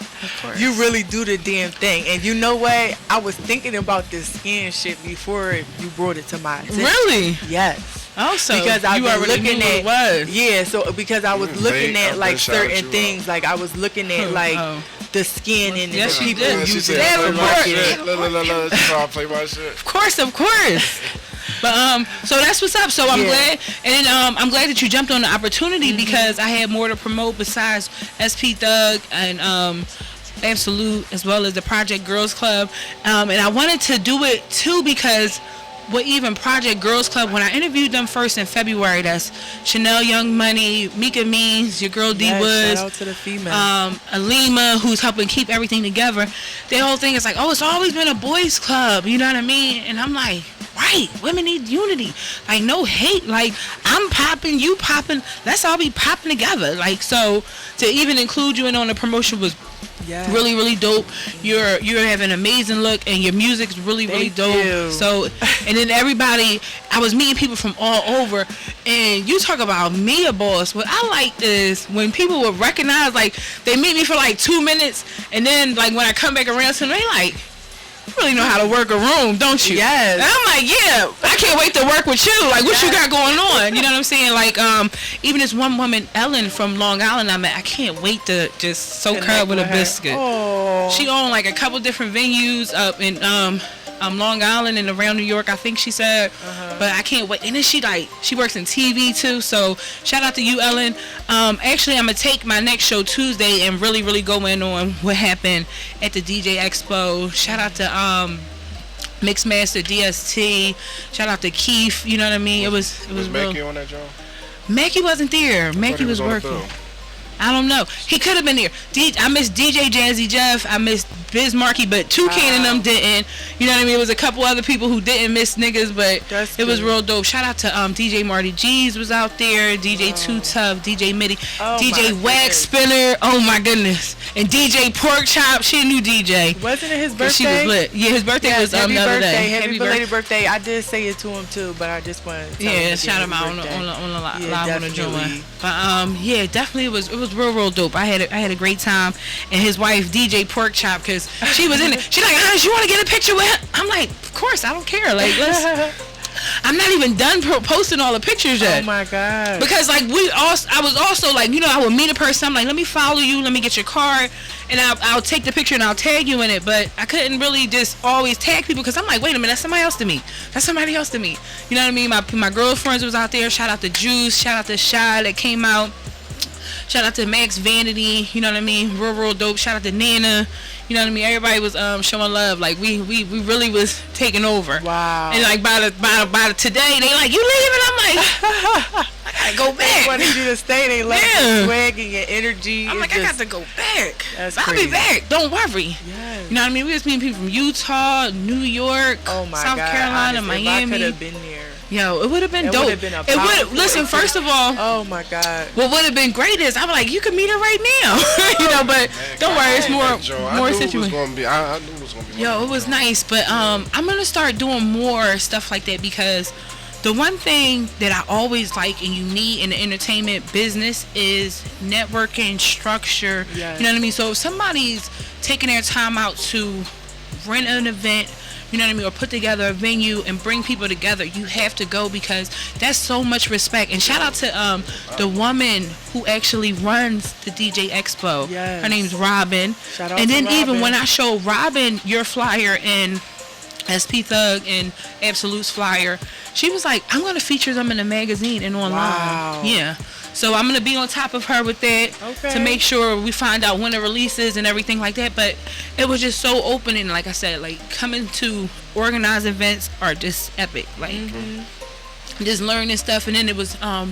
you really do the damn thing. And you know what? I was thinking about this skin shit before you brought it to my attention. Really? Yes. Oh, so because I was looking at it was. Yeah, so because I was looking at like certain things, like I was looking at like the skin and the people using it for marketing. Of course. But so that's what's up. So I'm glad, and I'm glad that you jumped on the opportunity because I had more to promote besides SP Thug and Absolute as well as the Project Girls Club, and I wanted to do it too because. What even Project Girls Club, when I interviewed them first in February, that's Chanel Young Money, Mika Means, your girl D Woods, shout out to the female. Alima, who's helping keep everything together. Their whole thing is like, oh, it's always been a boys club, you know what I mean? And I'm like, right, women need unity. Like, no hate. Like, I'm popping, you popping, let's all be popping together. Like, so to even include you in on the promotion was really dope. You have an amazing look and your music's really dope. You. So and then everybody, I was meeting people from all over, and you talk about me a boss. What I like is when people would recognize, like they meet me for like 2 minutes and then like when I come back around to them, they like, you really know how to work a room, don't you? Yes. And I'm like, yeah, I can't wait to work with you. Like, what you got going on? You know what I'm saying? Like, even this one woman, Ellen from Long Island, I can't wait to just soak her with a biscuit. Oh. She owned like a couple different venues up in Long Island and around New York, I think she said. But I can't wait. And then she works in TV too. So shout out to you, Ellen. Actually, I'm gonna take my next show Tuesday and really go in on what happened at the DJ Expo. Shout out to Mixmaster DST. Shout out to Keith. You know what I mean? It was real. Mackie on that job? Mackie wasn't there. Mackie was working. I don't know. He could have been there. I miss DJ Jazzy Jeff. I miss Biz Markie, but Toucan and them didn't. You know what I mean? It was a couple other people who didn't miss niggas, but it was real dope. Shout out to DJ Marty G's was out there. DJ Too Tough. DJ Mitty. DJ Wax Spinner. Oh my goodness. And DJ Pork Chop. She a new DJ. Wasn't it his birthday? She was lit. Yeah, his birthday was the other day. Happy belated birthday. I did say it to him too, but I just wanted to tell him shout him out on the live on the joint. But Yeah, definitely it was real dope. I had a great time, and his wife DJ Pork Chop, because she was in it. She's like, Honest, you want to get a picture with him? I'm like, of course, I don't care. Like, I'm not even done posting all the pictures yet. Oh my god! Because like I was also like, I would meet a person. I'm like, let me follow you, let me get your card, and I'll take the picture and I'll tag you in it. But I couldn't really just always tag people because I'm like, wait a minute, that's somebody else to me. That's somebody else to me. You know what I mean? My girlfriends was out there. Shout out to Juice. Shout out to Shy that came out. Shout out to Max Vanity. You know what I mean? Real dope. Shout out to Nana. You know what I mean? Everybody was showing love. Like we really was taking over. Wow. And like by the today, they like, you leaving? I'm like, I gotta go back. They wanted you to stay. They love your swag and your energy. I'm like, I got to go back. I'll be back. Don't worry. Yes. You know what I mean? We was meeting people from Utah, New York, South Carolina, Miami. I could have been there. Yo, it would have been dope. It would listen, first of all. Oh my God. What would have been great is I'm like, you can meet her right now. But don't worry, it's more situation. I knew it was gonna be. Yo, it was nice, but I'm gonna start doing more stuff like that, because the one thing that I always like and you need in the entertainment business is networking, structure. Yes. You know what I mean? So if somebody's taking their time out to rent an event, you know what I mean, or put together a venue and bring people together, you have to go, because that's so much respect. And shout out to the woman who actually runs the DJ Expo. Yes. Her name's Robin. Shout out and then to Robin. even when I showed Robin your flyer and SP Thug and Absolute's flyer, she was like, I'm going to feature them in the magazine and online. Wow. Yeah. So I'm going to be on top of her with that to make sure we find out when it releases and everything like that. But it was just so open, and like I said, like coming to organized events are just epic. Like just learning stuff. And then it was a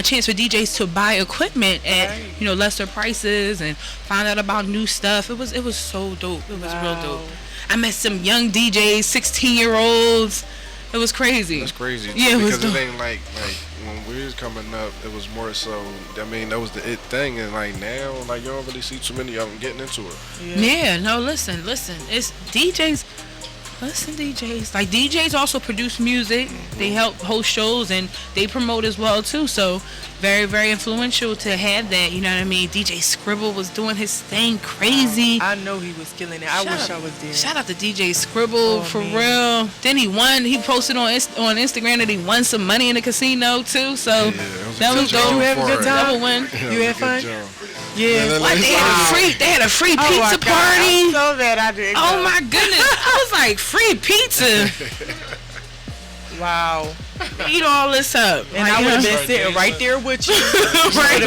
chance for DJs to buy equipment at lesser prices and find out about new stuff. It was so dope. It was real dope. I met some young DJs, 16-year-olds. It was crazy. That's crazy. Too, yeah, because it ain't like when we was coming up, it was more so. I mean, that was the it thing, and like now, like you don't really see too many of them getting into it. Yeah. No, listen. It's DJs. Listen, DJs. Like DJs also produce music. They help host shows and they promote as well too. So very, very influential to have that. You know what I mean? DJ Scribble was doing his thing crazy. I know he was killing it. I wish I was there. Shout out to DJ Scribble for real. Then he won. He posted on Instagram that he won some money in the casino too. So that was dope. You have a good time. Win. You had fun. Yeah, like they had a free pizza party. I'm so mad I didn't Oh go. my goodness! I was like, free pizza. Wow. Eat all this up, and I would have been sitting right there with you. Right.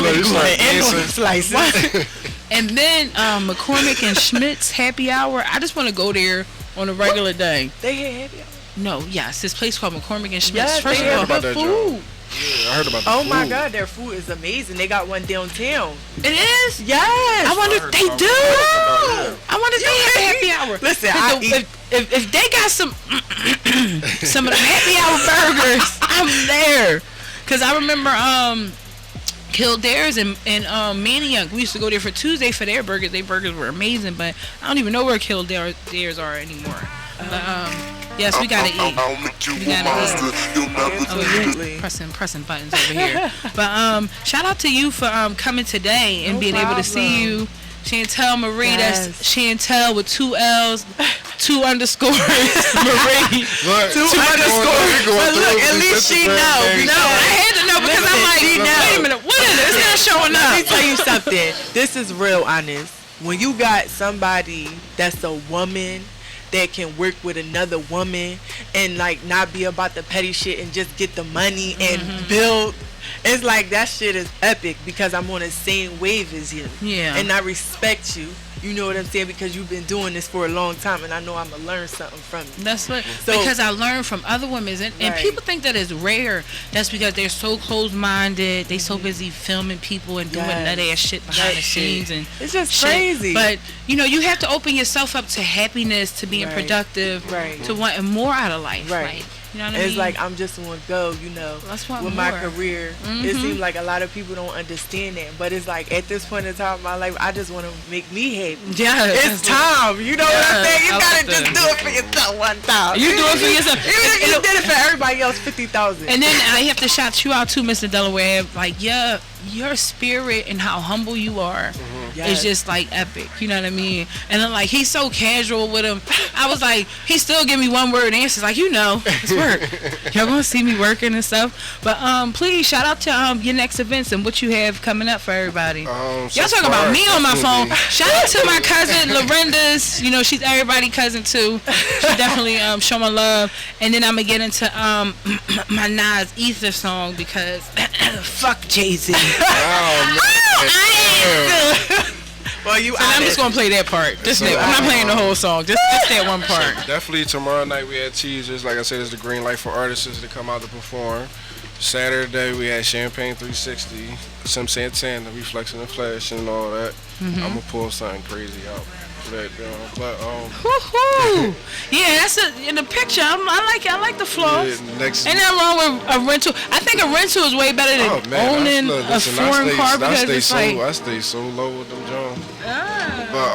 And then McCormick and Schmidt's happy hour. I just want to go there on a regular day. They had happy hour. No, yes, this place called McCormick and Schmidt's. Yes, First they of all, have good food. Yeah, I heard about the Oh food. my God, their food is amazing. They got one downtown. It is? Yes. I wonder if they do. I wonder if they have a happy hour. Listen, if they got some of the happy hour burgers, I'm there. Cause I remember Kildare's and Manioc. We used to go there for Tuesday for their burgers. Their burgers were amazing, but I don't even know where Kildare's are anymore. But yes, we gotta eat. We gotta eat. Pressing buttons over here. But shout out to you for coming today and being able to see you. Chantel Marie, that's Chantel with 2 L's, 2 underscores, Marie. Look, 2 underscores. But look, at least she knows. No, I had to know because I'm like, wait a minute, what is this? It's not showing up. Let me tell you something. This is real honest. When you got somebody that's a woman that can work with another woman and like not be about the petty shit and just get the money and build, it's like that shit is epic because I'm on the same wave as you. Yeah. And I respect you You know what I'm saying? Because you've been doing this for a long time, and I know I'm gonna learn something from you. That's what. So, because I learned from other women, and people think that it's rare. That's because they're so closed-minded. They so busy filming people and doing nut ass shit behind the scenes, and it's just crazy. But you have to open yourself up to happiness, to being productive, to wanting more out of life. Right. You know what I mean? It's like I'm just gonna go, with my career. It seems like a lot of people don't understand that, but it's like at this point in time in my life, I just want to make me happy. Yeah, it's time. You know what I'm saying? You gotta just do it for yourself one time. You do it for yourself. Even if you did it for everybody else, 50,000. And then I have to shout you out too, Mr. Delaware. Like, your spirit and how humble you are is just like epic. You know what I mean? And then like he's so casual with him. I was like, he still give me one word answers. Like, it's work. Y'all gonna see me working and stuff. But please shout out to your next events and what you have coming up for everybody. Y'all talking about me on my phone. Shout out to my cousin Lorenda's. She's everybody's cousin too. She definitely showing love. And then I'm gonna get into my Nas Ether song because fuck Jay-Z. Well, I'm just gonna play that part. I'm not playing the whole song. Just that one part. Definitely tomorrow night we had teasers. Like I said, it's the green light for artists to come out to perform. Saturday we had Champagne 360, Sim Santana, Reflex in the Flash, and all that. I'm gonna pull something crazy out for that, but yeah, that's in the picture. I like the flaws. Ain't that wrong with a rental? I think a rental is way better than owning a foreign car because it's like I stay so low with them Jones. But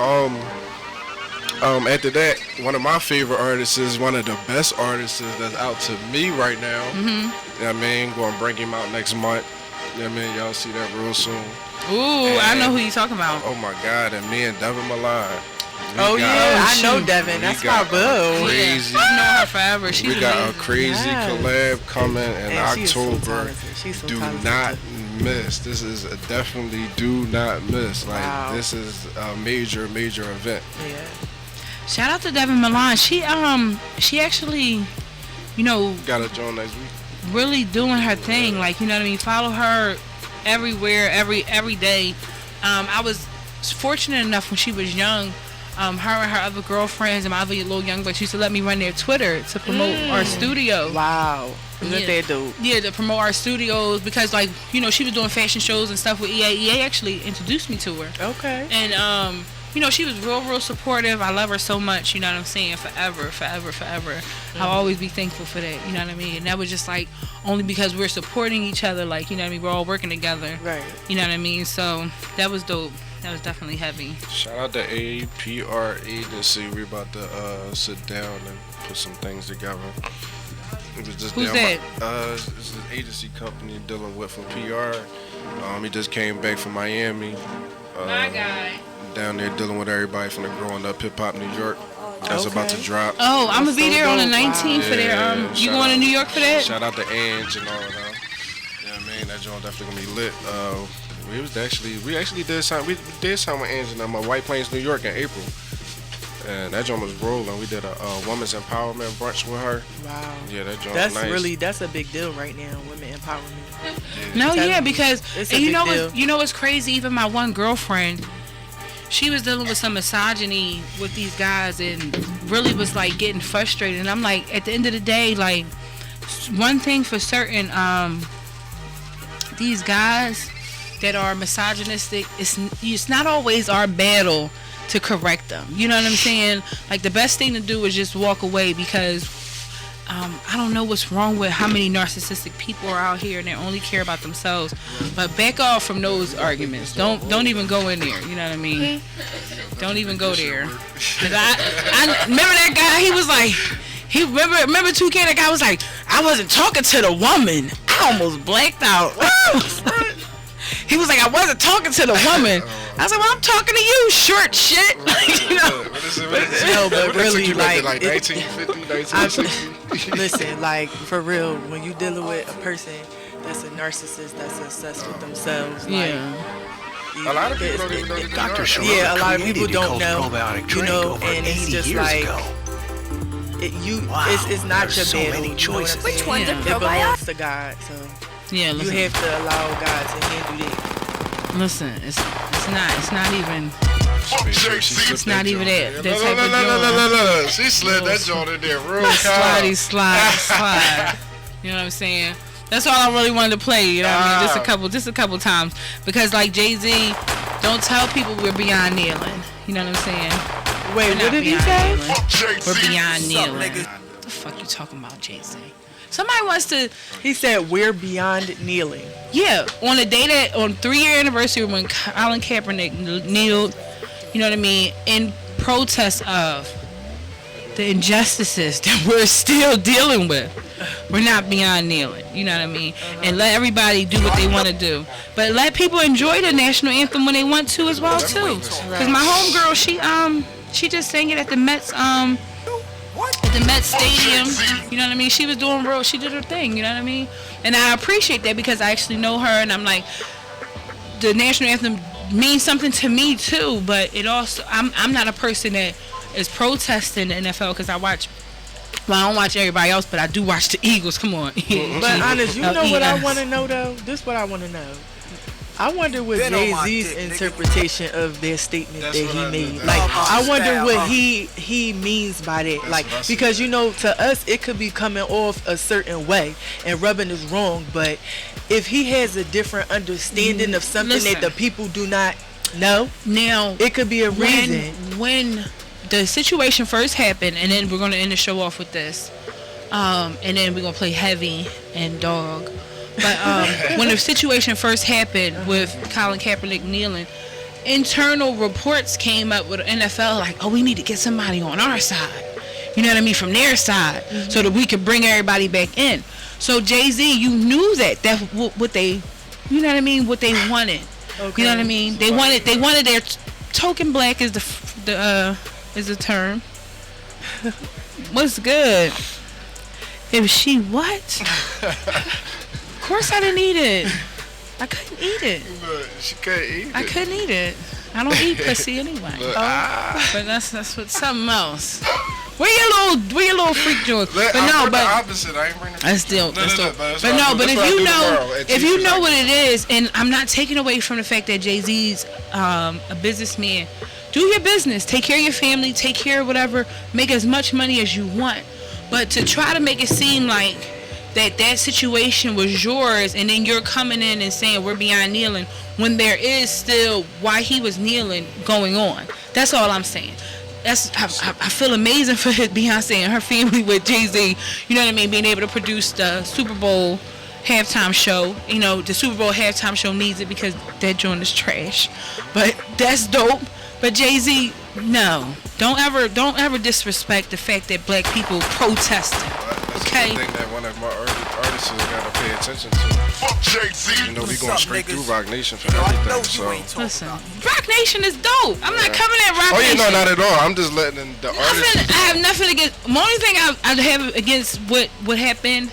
after that, one of my favorite artists is one of the best artists that's out to me right now. You know what I mean? Gonna bring him out next month. You know what I mean? Y'all see that real soon. Ooh, I know who you talking about. Oh my God, and me and Devin Milan. I know Devin. That's my boo. Crazy. I know her forever. We got a crazy collab coming in October. Do not miss. This is definitely do not miss. Like this is a major event. Yeah. Shout out to Devin Milan. She actually, got a join next week. Really doing her thing. Like, you know what I mean? Follow her everywhere, every day. I was fortunate enough when she was young. Her and her other girlfriends and my other little young boys used to let me run their Twitter to promote our studio. Wow. Isn't that dope? Yeah, to promote our studios because, like, she was doing fashion shows and stuff with EA. EA actually introduced me to her. Okay. And, she was real supportive. I love her so much, you know what I'm saying? Forever. I'll always be thankful for that, you know what I mean? And that was just, like, only because we're supporting each other, like, you know what I mean? We're all working together. Right. You know what I mean? So, that was dope. That was definitely heavy. Shout out to APR Agency. We're about to sit down and put some things together. It was just Who's that? It's an agency company dealing with from PR. He just came back from Miami. My guy. Down there dealing with everybody from the Growing Up Hip Hop New York. That's about to drop. Oh, I'm gonna be there on the 19th for their you going to New York for that? Shout out to Ange and all that. You know what I mean? That joint definitely gonna be lit. We actually did something with Ange and my White Plains, New York in April. And that joint was rolling. We did a women's empowerment brunch with her. Wow. Yeah, that joint was nice. That's a big deal right now, women empowerment. Because you know what's crazy? Even my one girlfriend, she was dealing with some misogyny with these guys and really was like getting frustrated. And I'm like, at the end of the day, like, one thing for certain, these guys that are misogynistic, it's not always our battle to correct them. You know what I'm saying? Like, the best thing to do is just walk away because I don't know what's wrong with how many narcissistic people are out here and they only care about themselves. But back off from those arguments. Don't even go in there. You know what I mean? Don't even go there. Cause I remember that guy. He was like, remember 2K. That guy was like, I wasn't talking to the woman. I almost blanked out. He was like, I wasn't talking to the woman. I was like, well, I'm talking to you, short shit. No, but really, like 1950, 1960. Listen, like, for real, when you dealing with a person that's a narcissist, that's obsessed with themselves, like, a lot of people don't even know that Dr. a lot of people don't know, and it's just like, it's not your battle. Choices. Which one's a probiotic? It belongs to God, so you have to allow God to handle that. Listen, it's not even. It's not even that. No. She slid that joint in there real calm. Slide. You know what I'm saying? That's all I really wanted to play. You know what I mean? Just a couple times, because like Jay-Z, don't tell people we're beyond kneeling. You know what I'm saying? Wait, what did he say? We're beyond kneeling. What the fuck you talking about, Jay-Z? Somebody wants to. He said we're beyond kneeling. Yeah, on the day that on 3-year anniversary when Colin Kaepernick kneeled, you know what I mean, in protest of the injustices that we're still dealing with. We're not beyond kneeling, you know what I mean? And let everybody do what they want to do, but let people enjoy the national anthem when they want to as well too. Cause my homegirl, she just sang it at the Mets Stadium. You know what I mean? She was doing she did her thing. You know what I mean? And I appreciate that because I actually know her, and I'm like, the national anthem means something to me too. But it also, I'm not a person that is protesting the NFL because I watch. Well, I don't watch everybody else, but I do watch the Eagles. Come on. But honest, you know what I want to know though? This is what I want to know. I wonder what Jay-Z's interpretation of their statement that he made. Like, I wonder what he means by that. Like, because you know, to us, it could be coming off a certain way and rubbing us wrong. But if he has a different understanding of something that the people do not know, now it could be a reason. When the situation first happened, and then we're going to end the show off with this, and then we're going to play Heavy and Dog. But when the situation first happened with Colin Kaepernick kneeling, internal reports came up with the NFL like, oh, we need to get somebody on our side. You know what I mean? From their side, so that we could bring everybody back in. So Jay-Z, you knew that's what they, you know what I mean? What they wanted. Okay. You know what I mean? They wanted their token black is the term. What's good? If she what? Of course I didn't eat it. I couldn't eat it. She couldn't eat it. I couldn't eat it. I don't eat pussy anyway. But that's what something else. Where your little freak joke? But no, but opposite. I ain't bringing. I still. But if you know what it is, and I'm not taking away from the fact that Jay-Z's a businessman. Do your business. Take care of your family. Take care of whatever. Make as much money as you want. But to try to make it seem like that situation was yours, and then you're coming in and saying we're beyond kneeling, when there is still why he was kneeling going on. That's all I'm saying. I feel amazing for Beyonce and her family with Jay-Z. You know what I mean? Being able to produce the Super Bowl halftime show. You know, the Super Bowl halftime show needs it because that joint is trash. But that's dope. But Jay-Z, no. Don't ever disrespect the fact that black people protested. Okay? That's the thing that one of my artists got to pay attention to. You know, we going straight through Rock Nation for everything. So listen, Rock Nation is dope. I'm not coming at Rock Nation. Oh, yeah, no, not at all. I'm just letting the artists. I have nothing against. The only thing I have against what happened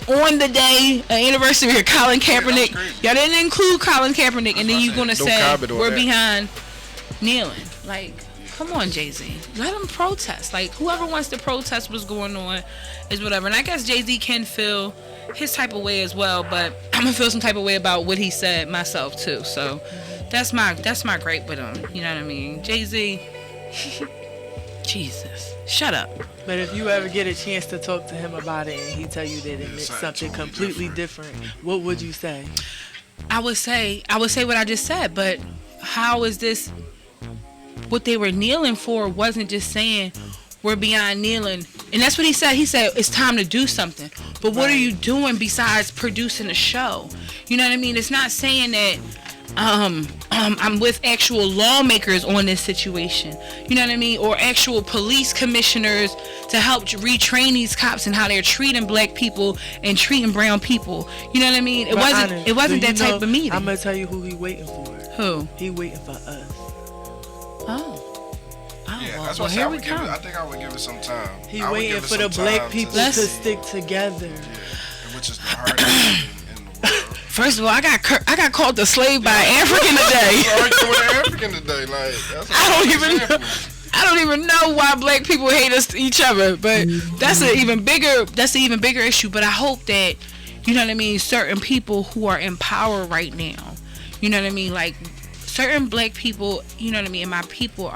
on the day anniversary of Colin Kaepernick. Y'all didn't include Colin Kaepernick, and then you're gonna say we're behind kneeling. Like, come on, Jay-Z. Let them protest. Like, whoever wants to protest what's going on is whatever. And I guess Jay-Z can feel his type of way as well, but I'm gonna feel some type of way about what he said myself too. So that's my gripe with him. You know what I mean? Jay-Z. Jesus. Shut up. But if you ever get a chance to talk to him about it and he tell you that it meant something completely different, what would you say? I would say what I just said, but how is this? What they were kneeling for wasn't just saying we're beyond kneeling, and that's what he said. He said it's time to do something. But what are you doing besides producing a show? You know what I mean? It's not saying that I'm with actual lawmakers on this situation. You know what I mean? Or actual police commissioners to help retrain these cops and how they're treating black people and treating brown people. You know what I mean? It wasn't that type of meeting. I'm gonna tell you who he waiting for. Who? He waiting for us. Yeah, that's well, what here we come. I think I would give it some time. He waiting for the black people to stick together. Yeah, which is the hardest thing in the world. First of all, I got called a slave by an African today. I don't even know why black people hate each other, but that's an even bigger issue. But I hope that, you know what I mean, certain people who are in power right now, you know what I mean, like certain black people, you know what I mean, and my people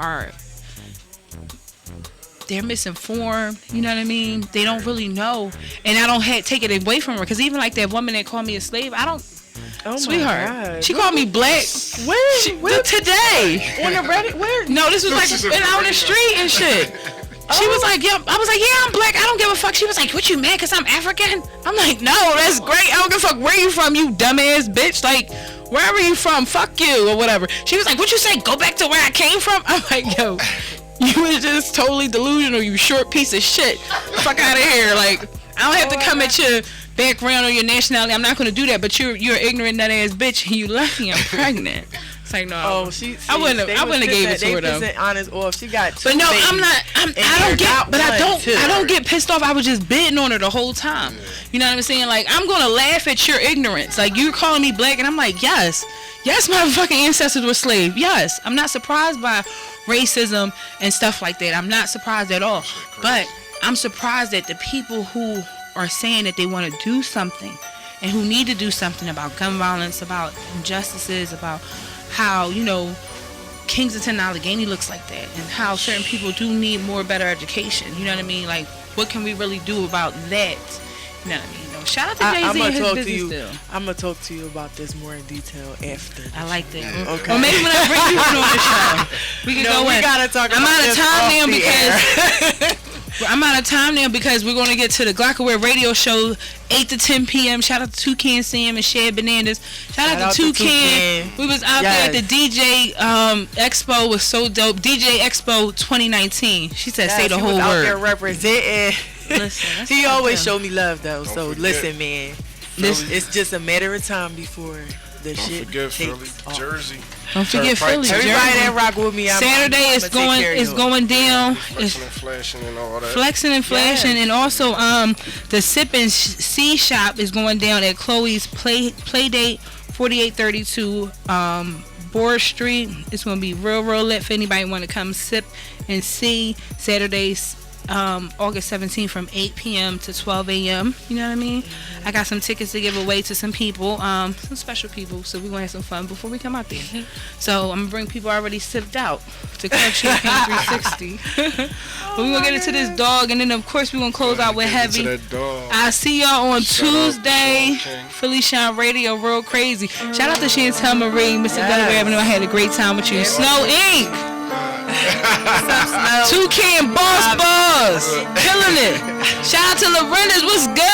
they're misinformed, you know what I mean? They don't really know. And I don't take it away from her. Because even like that woman that called me a slave, I don't... Oh sweetheart, my God. she called me black. Where today? On the Reddit? Where? No, this was like out on the street and shit. She was like, yeah. I was like, yeah, I'm black. I don't give a fuck. She was like, what, you mad because I'm African? I'm like, no, that's great. I don't give a fuck where you from, you dumbass bitch. Like, wherever you from, fuck you or whatever. She was like, what you say? Go back to where I came from? I'm like, yo, you was just totally delusional, you short piece of shit. Fuck out of here. Like, I don't have to come at your background or your nationality. I'm not going to do that, but you're an ignorant nut ass bitch and you left me. I'm pregnant. It's like, no. Oh, I wouldn't have gave it to her though. They honest off. She got two But no, babies, I don't get pissed off. I was just bidding on her the whole time. You know what I'm saying? Like, I'm going to laugh at your ignorance. Like, you're calling me black and I'm like, yes, my fucking ancestors were slaves. Yes. I'm not surprised by racism and stuff like that. I'm not surprised at all. But I'm surprised that the people who are saying that they want to do something and who need to do something about gun violence, about injustices, about how, you know, Kensington, Allegheny looks like that, and how certain people do need more better education. You know what I mean? Like, what can we really do about that? You know what I mean? No, shout out to Jay-Z and his business still. I'm going to talk to you about this more in detail after. I like that. Yeah. Okay. Or maybe when I bring you on the show, we can go in. We got to talk about I'm out of time now because... I'm out of time now because we're going to get to the Glockaware radio show 8 to 10 p.m. Shout out to Toucan Sam and Shad Bananas. Shout out to Toucan. We was out there at the DJ Expo. Was so dope. DJ Expo 2019. She said, say the whole word. Out there representing. Listen, he always showed me love though. So listen, man. It's just a matter of time before the shit takes off. Jersey. Don't forget Philly. Everybody that rock with me. Saturday is going down. Flexing and flashing and all that. Flexing and flashing, and also the Sip and C shop is going down at Chloe's Playdate 4832 Board Street. It's gonna be real lit for anybody want to come sip and see. Saturdays. August 17th from 8 p.m. to 12 a.m. You know what I mean? I got some tickets to give away to some people, some special people, so we're going to have some fun before we come out there. So I'm going to bring people already sipped out to Club Champagne 360. But we're going to get into this dog, and then of course we're going to close out with Heavy. I'll see y'all on Tuesday. PhillyShine Radio, real crazy. Shout out to Chantel Marie, Mr. Delaware Avenue. I had a great time with you. Snow Inc. Toucan Boss Killing it. Shout out to Lorena's. What's good?